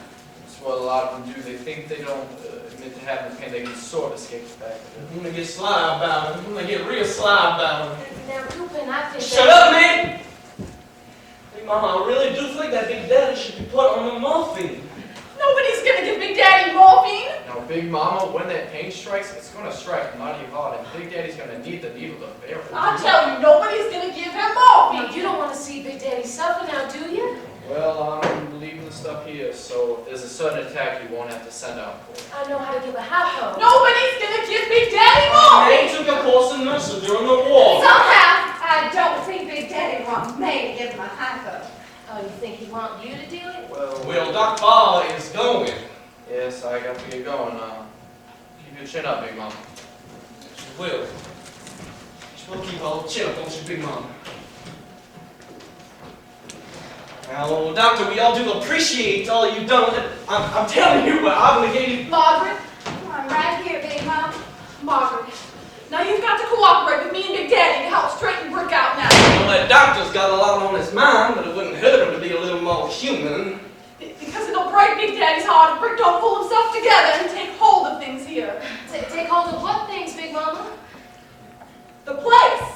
That's what a lot of them do. They think they don't admit to having the pain. They can sort of escape the fact of it. I'm gonna get sly about it. I'm gonna get real sly about it. Now, Goopa and I think Shut up, man! Big Mama, I really do think that Big Daddy should be put on the morphine. Nobody's gonna give Big Daddy morphine. Now, Big Mama, when that pain strikes, it's gonna strike mighty hard, and Big Daddy's gonna need the needle to bear it. I tell you, nobody's gonna give him Now, morphine. you don't want to see Big Daddy suffer now, do you? Well, I'm leaving the stuff here, so if there's a sudden attack, you won't have to send out for it. I know how to give a hypo. Nobody's gonna give Big Daddy They morphine. took a course in nursing during the war. Somehow, I don't think Big Daddy wants me to give him a hypo. Oh, you think he want you to do it? Well, Doc Ball is going. Yes, I got to get going. Keep your chin up, Big Mama. She will. She will keep her chin up, don't you, Big Mama? Now, Doctor, we all do appreciate all you've done. I'm telling you, we're obligated. Margaret, I'm right here, Big Mama. Margaret. Now you've got to cooperate with me and Big Daddy to help straighten Brick out now. Well, that doctor's got a lot on his mind, but it wouldn't hurt him to be a little more human. Because it'll break Big Daddy's heart if Brick don't pull himself together and take hold of things here. Take hold of what things, Big Mama? The place.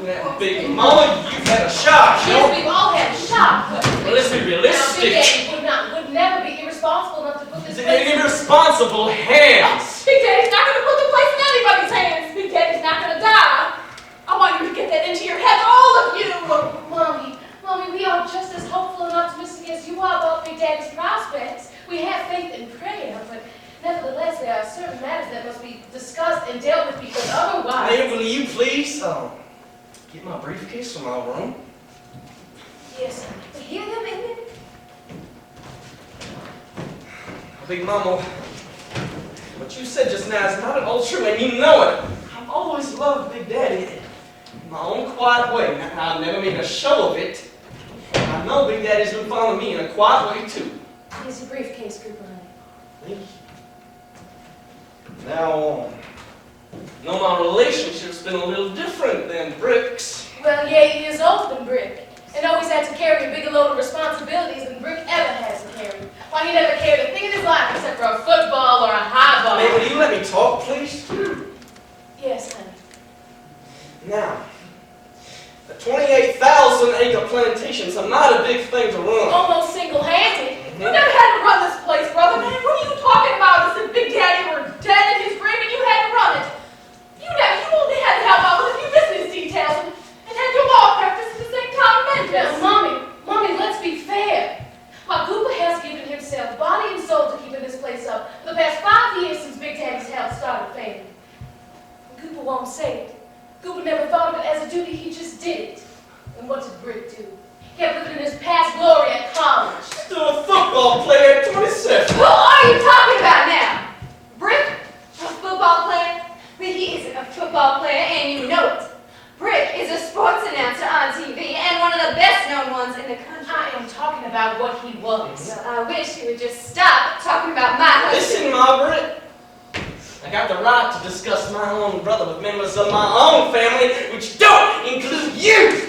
Now, Big Mama, you've had a shock, you Yes, know? we've all had a shock, but Well, let's be now Big realistic. Daddy would never be irresponsible enough to put this It's in place. irresponsible hands. Big Daddy's not gonna put the place in anybody's hands. Big Daddy's not gonna die. I want you to get that into your head, all of you. Mommy, we are just as hopeful and optimistic as you are about Big Daddy's prospects. We have faith in prayer, but nevertheless, there are certain matters that must be discussed and dealt with because otherwise... Mayor, will you please, get my briefcase from my room? Yes, but hear them in there? Big Mama, what you said just now is not at all true, and you know it. I've always loved Big Daddy in my own quiet way. Now, I've never made a show of it. I know Big Daddy's been following me in a quiet way, too. Here's your briefcase, Cooper, honey. Thank you. Now, no, my relationship's been a little different than Brick's. Well, yeah, he is older than Brick, and always had to carry a bigger load of responsibilities than Brick ever has to carry. Why, he never carried a thing in his life except for a football or a high ball. May, will you let me talk, please? Yes, honey. Now, the 28,000 acre plantations are not a big thing to run. Almost single-handed. You never had to run this place, brother, man. What are you talking about? As if Big Daddy were dead in his grave and you had to run it. You only had to help out with a few business details and had your law practice at the same time, Now, Mommy, let's be fair. While Cooper has given himself body and soul to keeping this place up for the past 5 years since Big Daddy's health started failing. Cooper won't say it. Cooper never thought of it as a duty, he just did it. And what did Brick do? He kept living in his past glory at college. Still a football player at 27. Who are you talking about now? Brick? A football player? But he isn't a football player, and you know it. Brick is a sports announcer on TV, and one of the best-known ones in the country. I am talking about what he was. Well, I wish you would just stop talking about my husband. Listen, Margaret. I got the right to discuss my own brother with members of my own family, which don't include you.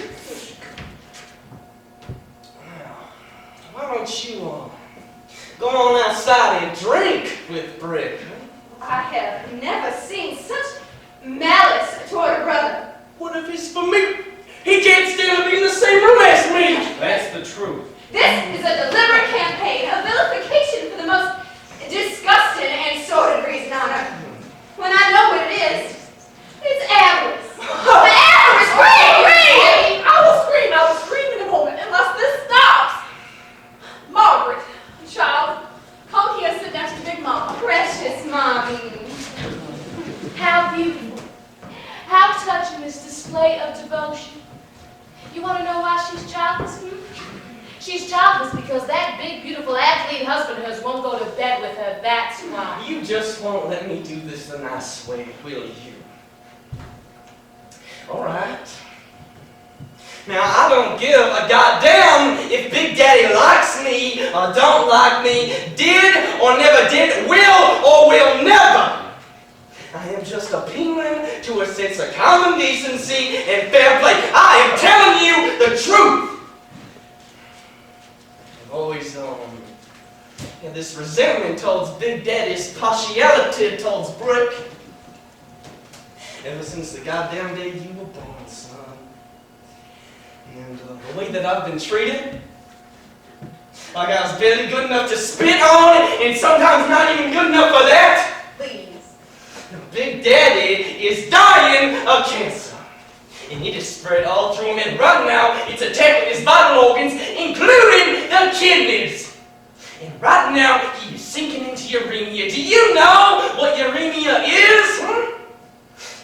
devotion. You want to know why she's childless? She's childless because that big, beautiful athlete husband of hers won't go to bed with her. That's why. You just won't let me do this the nice way, will you? All right. Now, I don't give a goddamn if Big Daddy likes me or don't like me, did or never did, will or will never. I am just appealing to a sense of common decency and fair play. I am telling you the truth. I've always had this resentment towards Big Daddy's partiality towards Brick. Ever since the goddamn day you were born, son. And the way that I've been treated, like I was barely good enough to spit on, and sometimes not even good enough for that. Please. Big Daddy is dying of cancer. And it is spread all through him, and right now it's attacking his vital organs, including the kidneys. And right now he is sinking into uremia. Do you know what uremia is?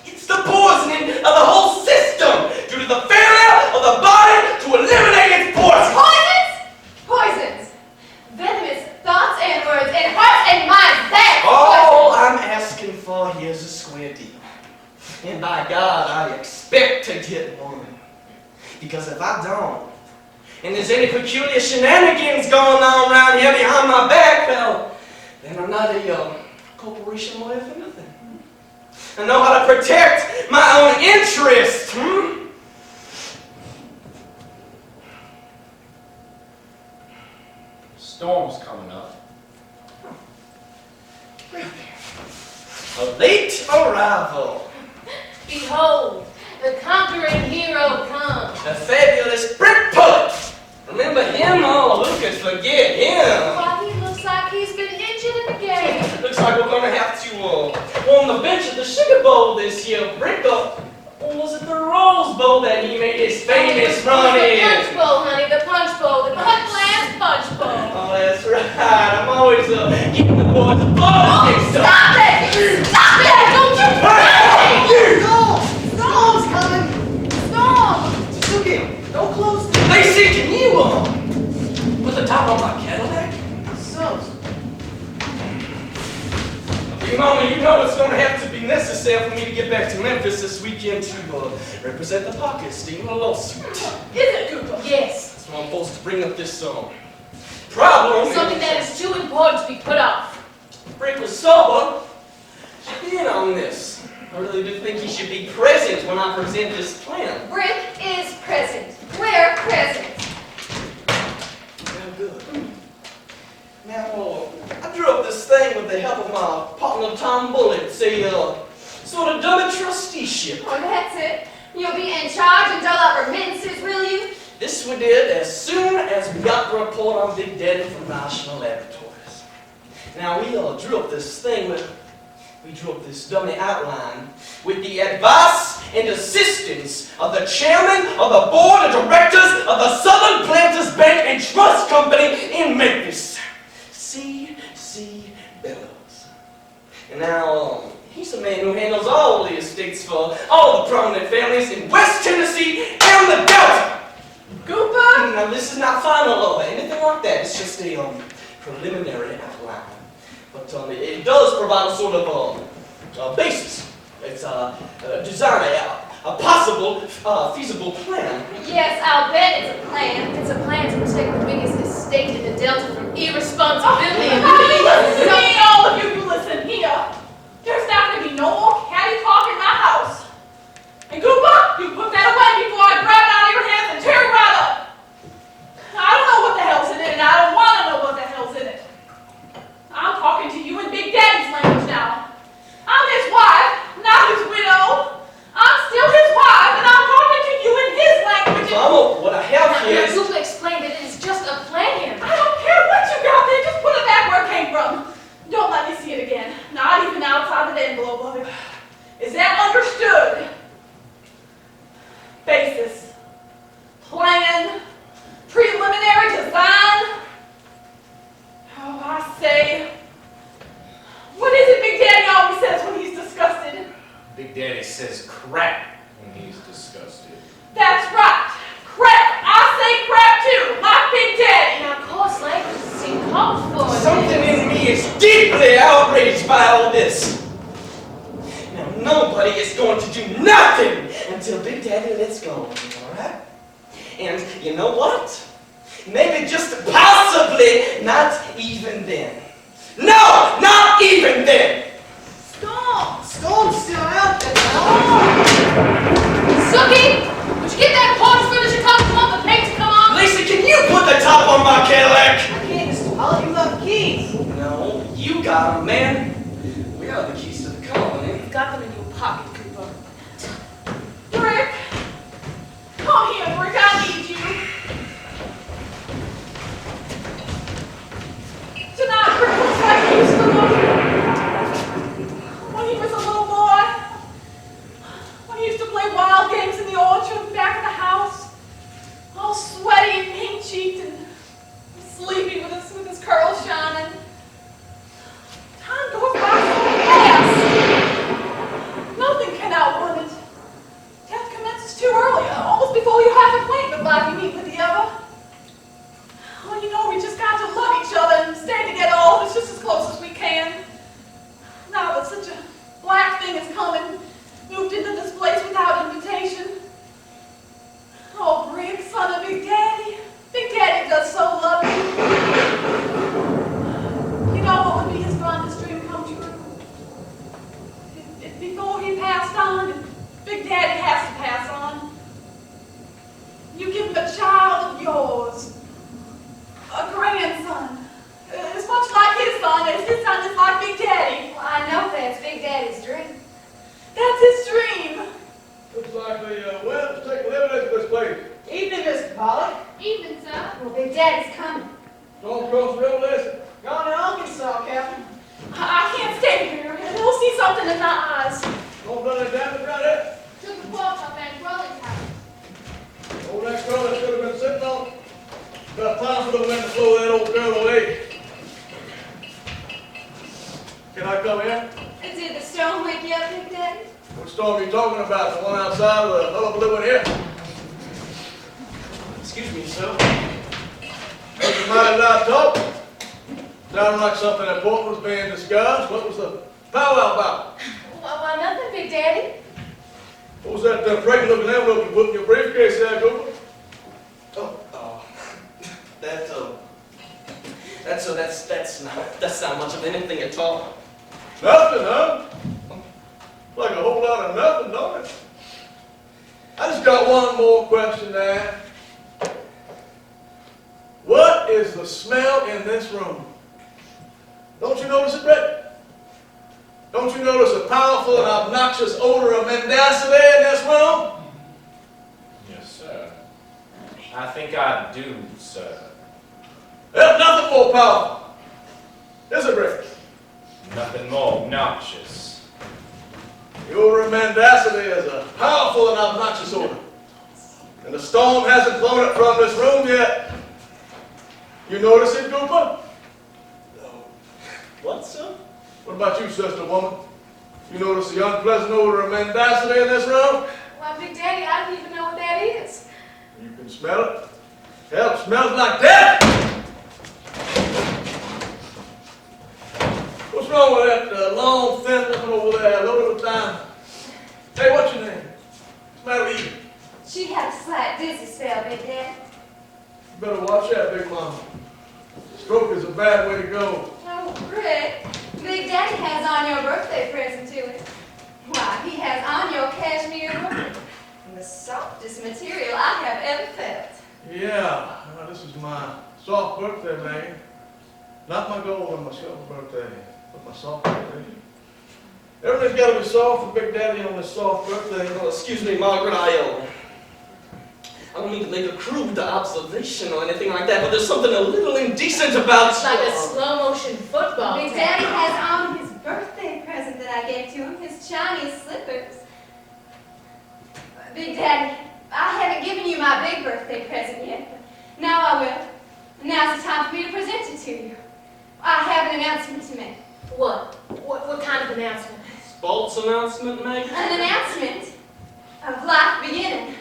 It's the poisoning of the whole system due to the failure of the body to eliminate its poison. Poisons? Poisons. Venomous thoughts and words and hearts and minds. That's All poison. I'm asking for here is a square deal. And by God, I expect to get one. Because if I don't, and there's any peculiar shenanigans going on around here behind my back, well, then I'm not a corporation lawyer for nothing. I know how to protect my own interest. Storm's coming up. A late arrival. Behold, the conquering hero comes. The fabulous Brick Pullet. Remember him? Oh, who could forget him? Why, he looks like he's been injured in the game. Looks like we're gonna have to warm the bench at the Sugar Bowl this year. Brick up. Or was it the Rose Bowl that he made his famous run The in? punch bowl, honey, the punch bowl, the cut glass punch bowl. Oh, that's right. I'm always getting the boys. Oh, Stop it! Stop it! Don't you Storm's coming! Storm! Suki, don't close. Lacey, can you put the top on my Cadillac? So, Big Mama, you know it's going to have to be necessary for me to get back to Memphis this weekend to represent the Pockets team in a lawsuit. Is it, Cooper? Yes, That's why I'm supposed to bring up this problem. something that is too important to be put off. Brick was sober. Should be in on this. I really do think he should be present when I present this plan. Brick is present. We're present. Well, good. Now, I drew up this thing with the help of my partner Tom Bullitt. It's a sort of dummy trusteeship. Oh, that's it. You'll be in charge and dole out remittances, will you? This we did as soon as we got the report on Big Daddy from National Laboratories. Now, we drew up this thing we drew up this dummy outline with the advice and assistance of the chairman of the board of directors of the Southern Planters Bank and Trust Company in Memphis, C.C. Bellows. And now, he's a man who handles all the estates for all the prominent families in West Tennessee and the Delta. Cooper? Now, this is not final or anything like that. It's just a preliminary outline. But it does provide a sort of basis. It's design a possible, feasible plan. Yes, I'll bet it's a plan. It's a plan to protect the biggest estate in the Delta from irresponsibility and Honey, listen to me, all of you listen here. There's not going to be no more catty talk in my house. And Cooper, you put that away before I grab it out of your hands and tear it right up. I don't know what the hell's in it, and I don't want to know what the hell's in it. I'm talking to you in Big Daddy's language now. I'm his wife, not his widow. I'm still his wife, and I'm talking to you in his language. Mama, what I have here is... Cooper explained that it is just a plan. I don't care what you got there, just put it back where it came from. Don't let me see it again, not even outside the envelope of it. Is that understood? Basis, plan, preliminary design. Oh, I say. What is it Big Daddy always says when he's disgusted? Big Daddy says crap when he's disgusted. right? And you know what? Maybe just possibly not even then. No, not even then! Storm's still out there. Sookie, would you get that porch furniture cover from on the paint to come on? Lisa, can you put the top on my Cadillac? I can't, Mr. Pollock. You left the keys. No, you got 'em, man. Where are the keys to the colony? You've got them in your pocket, Cooper. Rick. Come here, Rick. I need you. Tonight, Rick looks like he used to look when he was a little boy. When he used to play wild games in the orchard back of the house. All sweaty and pink-cheeked and sleepy with his curls shining. Time goes by so fast. Nothing can outrun it. Death commences too early, almost before you have a acquaintance life you meet with the other. Well, you know, we just got to love each other and stay together all of us just as close as we can. Now that such a black thing has come and moved into this place without invitation. Oh, Rick, son of Big Daddy. Big Daddy does so love you. You know what would be his fondest dream come true? If before he passed on, and Big Daddy has to pass on, you give him a child of yours, a grandson, as much like his son as his son is like Big Daddy. Well, I know that's Big Daddy's dream. That's his dream. Looks like the wind is taking liberty to this place. Evening, Mr. Pollock. Evening, sir. Well, Big Daddy's coming. Storm across the river, listen. Gone to Arkansas, Captain. I can't stay here. He'll see something in my eyes. Don't run any damage around here. Took the porch off Aunt Crowley's house. Old that girl that should have been sitting on. Got time for the wind to blow that old girl away. Can I come in? Did the storm wake you up, Big Daddy? What storm are you talking about? The one outside of the hullabaloo in here? Excuse me, sir. That's a mighty loud talk. Sounded like something important was being discussed. What was the powwow about? Well, nothing, Big Daddy. What was that pregnant looking envelope you put in your briefcase there, Cooper? That's not much of anything at all. Nothing, huh? Like a whole lot of nothing, don't it? I just got one more question to ask. What is the smell in this room? Don't you notice it, Brett? Don't you notice a powerful and obnoxious odor of mendacity in this room? Yes, sir. I think I do, sir. There's nothing more powerful. Is it, Brett? Nothing more obnoxious. The odor of mendacity is a powerful and obnoxious odor. And the storm hasn't blown it from this room yet. You notice it, Cooper? No. What, sir? What about you, sister woman? You notice the unpleasant odor of mendacity in this room? Why, Big Daddy, I don't even know what that is. You can smell it. Hell, it smells like death! What's wrong with that long, thin woman over there, low to the time? Hey, what's your name? What's the matter with you? She had a slight dizzy spell, Big Daddy. You better watch that, Big Mama. Stroke is a bad way to go. Oh, Rick, Big Daddy has on your birthday present to him. Why, he has on your cashmere robe. The softest material I have ever felt. Yeah, this is my soft birthday, man. Not my gold on my silver birthday, but my soft birthday. Everything's got to be soft for Big Daddy on this soft birthday. Oh, excuse me, Margaret, I don't mean to make a crude observation or anything like that, but there's something a little indecent about It's like a slow-motion football Big tap. Daddy has on his birthday present that I gave to him, his Chinese slippers. Big Daddy, I haven't given you my big birthday present yet, but now I will. Now's the time for me to present it to you. I have an announcement to make. What? What kind of announcement? False announcement, Meg? An announcement of life beginning.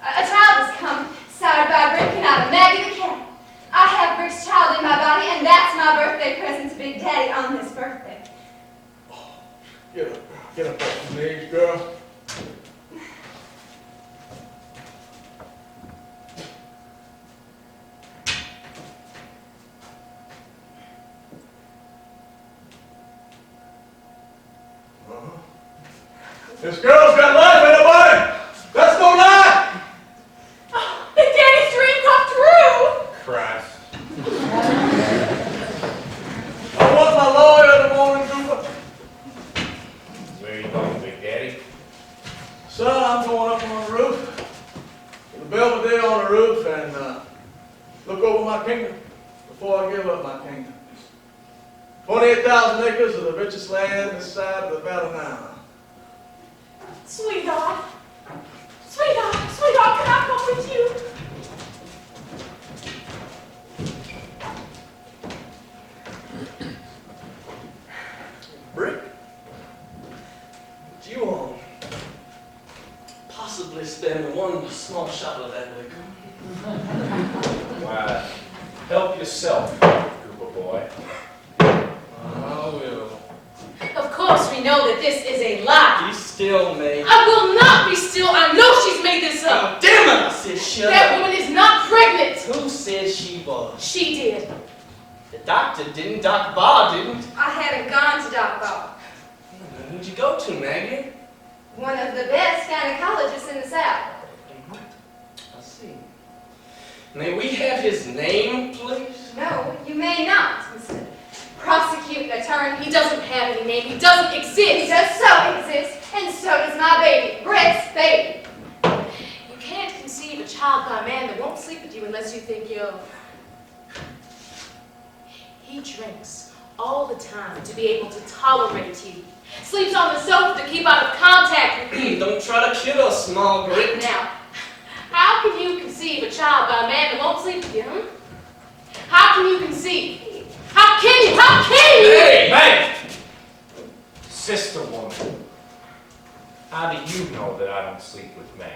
A child has come, sired by Rick and out of Maggie the cat. I have Rick's child in my body, and that's my birthday present to Big Daddy on this birthday. Get up, girl. Get up off your knees, girl. This girl's got life in her body. That's no lie. Oh, Big Daddy's dream come true. Christ. I want my lawyer in the morning, Cooper. Where you going, Big Daddy? Son, I'm going up on the roof. The Belvedere on the roof and look over my kingdom before I give up my kingdom. 28,000 acres of the richest land this side of the Battle Nile. Sweetheart. Sweetheart, can I come with you? Brick, would you possibly spare me one small shot of that liquor? Why, help yourself, Cooper boy. I will. Of course we know that this is a lie. You still may. I will not be still. I know she's made this up. Oh, damn it! I said shut That up. woman is not pregnant. Who said she was? She did. The doctor didn't. Doc Barr didn't. I haven't gone to Doc Bob, Who'd you go to, Maggie? one of the best gynecologists in the South. I see. May we have his name, please? No, you may not, Mr. Prosecuting attorney. He doesn't have any name. He doesn't He exist. does so exist, and so does my baby, Brett's baby. You can't conceive a child by a man that won't sleep with you unless you think you're... He drinks all the time to be able to tolerate you. Sleeps on the sofa to keep out of contact with you. Don't try to kill us, Margaret. Now, how can you conceive a child by a man that won't sleep with you, huh? How can you conceive? How can you? How can you? Hey, Meg! Sister woman, how do you know that I don't sleep with Maggie?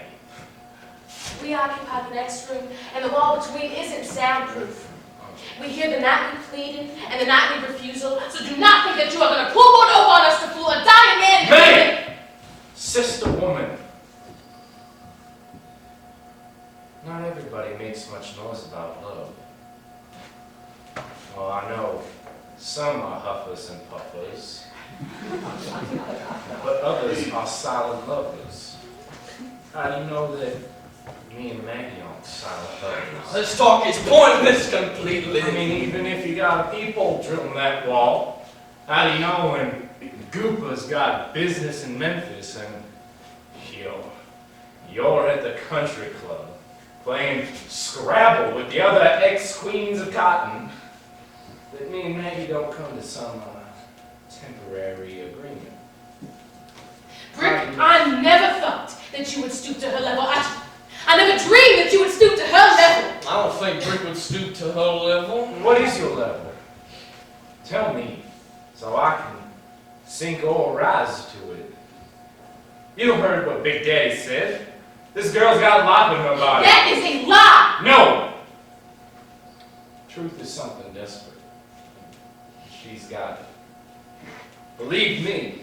We occupy the next room, and the wall between isn't soundproof. We hear the nightly pleading and the nightly refusal, so do not think that you are going to pull one over on us to fool a dying man. Meg! Sister woman. Not everybody makes much noise about love. Oh, I know. Some are huffers and puffers. But others are silent lovers. How do you know that me and Maggie aren't silent lovers? This talk is pointless completely. I mean, even if you got a peephole drilling that wall, how do you know when Goopa's got business in Memphis and you're at the country club playing Scrabble with the other ex-queens of cotton, that me and Maggie don't come to some temporary agreement? Brick, I never thought that you would stoop to her level. I never dreamed that you would stoop to her level. I don't think Brick would stoop to her level. What is your level? Tell me, so I can sink or rise to it. You heard what Big Daddy said. This girl's got life in her body. That is a lie. No! Truth is something desperate. She's got it. Believe me,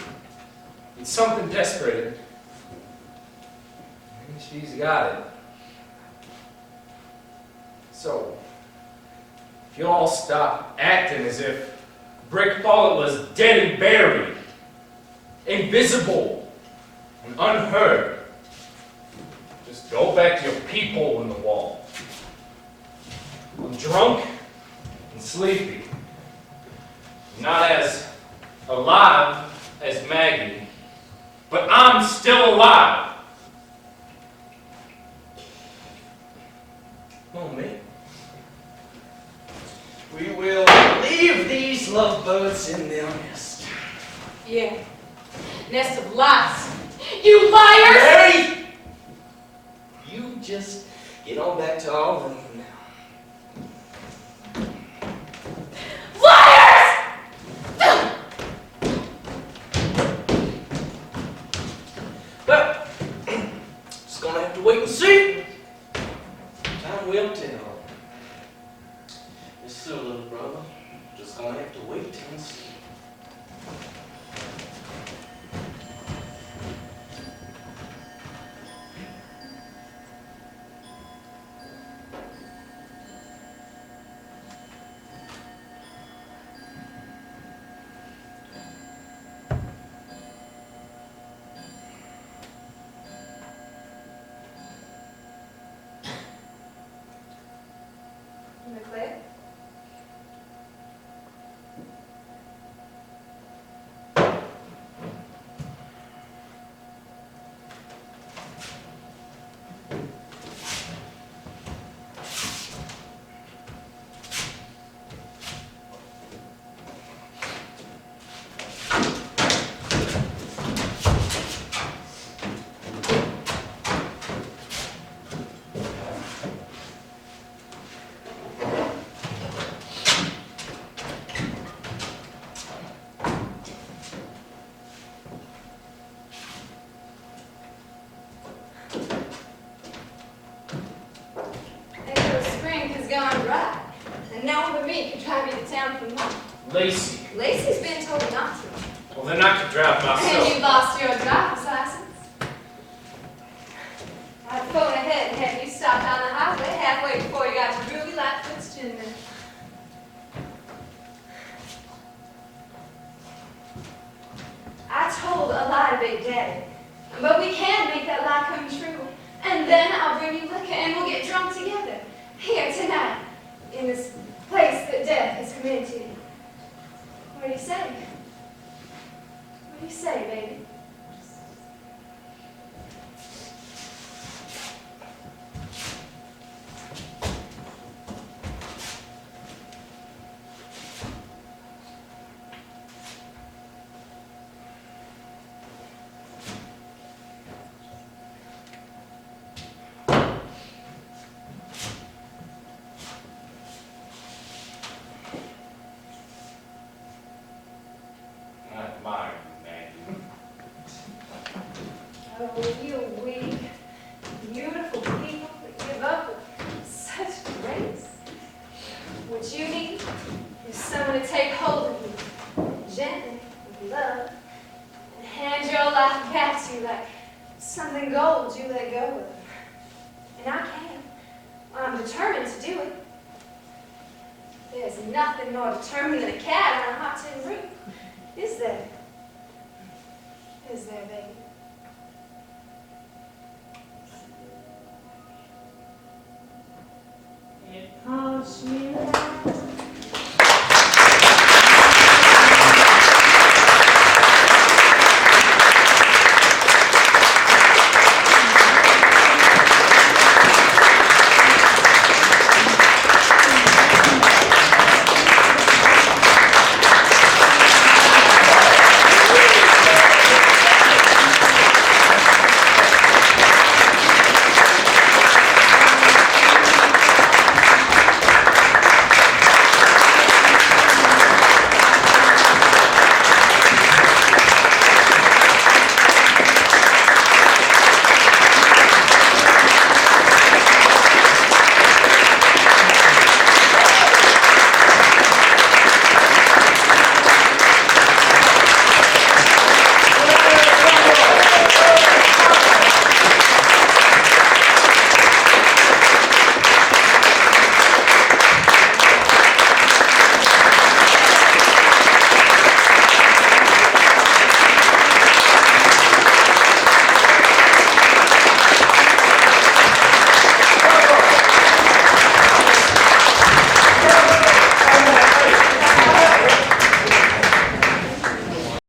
it's something desperate. And she's got it. So, if you all stop acting as if Brick Follett was dead and buried, invisible and unheard, just go back to your peephole in the wall. I'm drunk and sleepy. Not as alive as Maggie, but I'm still alive. Come on, mate. We will leave these lovebirds in their nest. Yeah. Nest of lies. You liars! Mary! You just get on back to our room now. Liars! Well, just gonna have to wait and see. Time will tell. Yes, sir, little brother. Just gonna have to wait and see. gone right. And no one but me could drive you to town from home. Lacey. Lacey's been told not to. Well, then I could drive And you myself. lost your driver's license. I'd phone ahead and have you stopped on the highway halfway before you got to Ruby Lightfoot's chimney. I told a lie to Big Daddy, but we can make that lie come true. And then I'll bring you liquor and we'll get drunk together here tonight in this place that death has come into. What do you say? What do you say, baby? I admire you, Maggie. Oh, you weak, beautiful people that give up with such grace. What you need is someone to take hold of you, gently, with love, and hand your life back to you like something gold you let go of. And I can. I'm determined to do it. There's nothing more determined than a cat on a hot tin roof, is there? Is there, baby?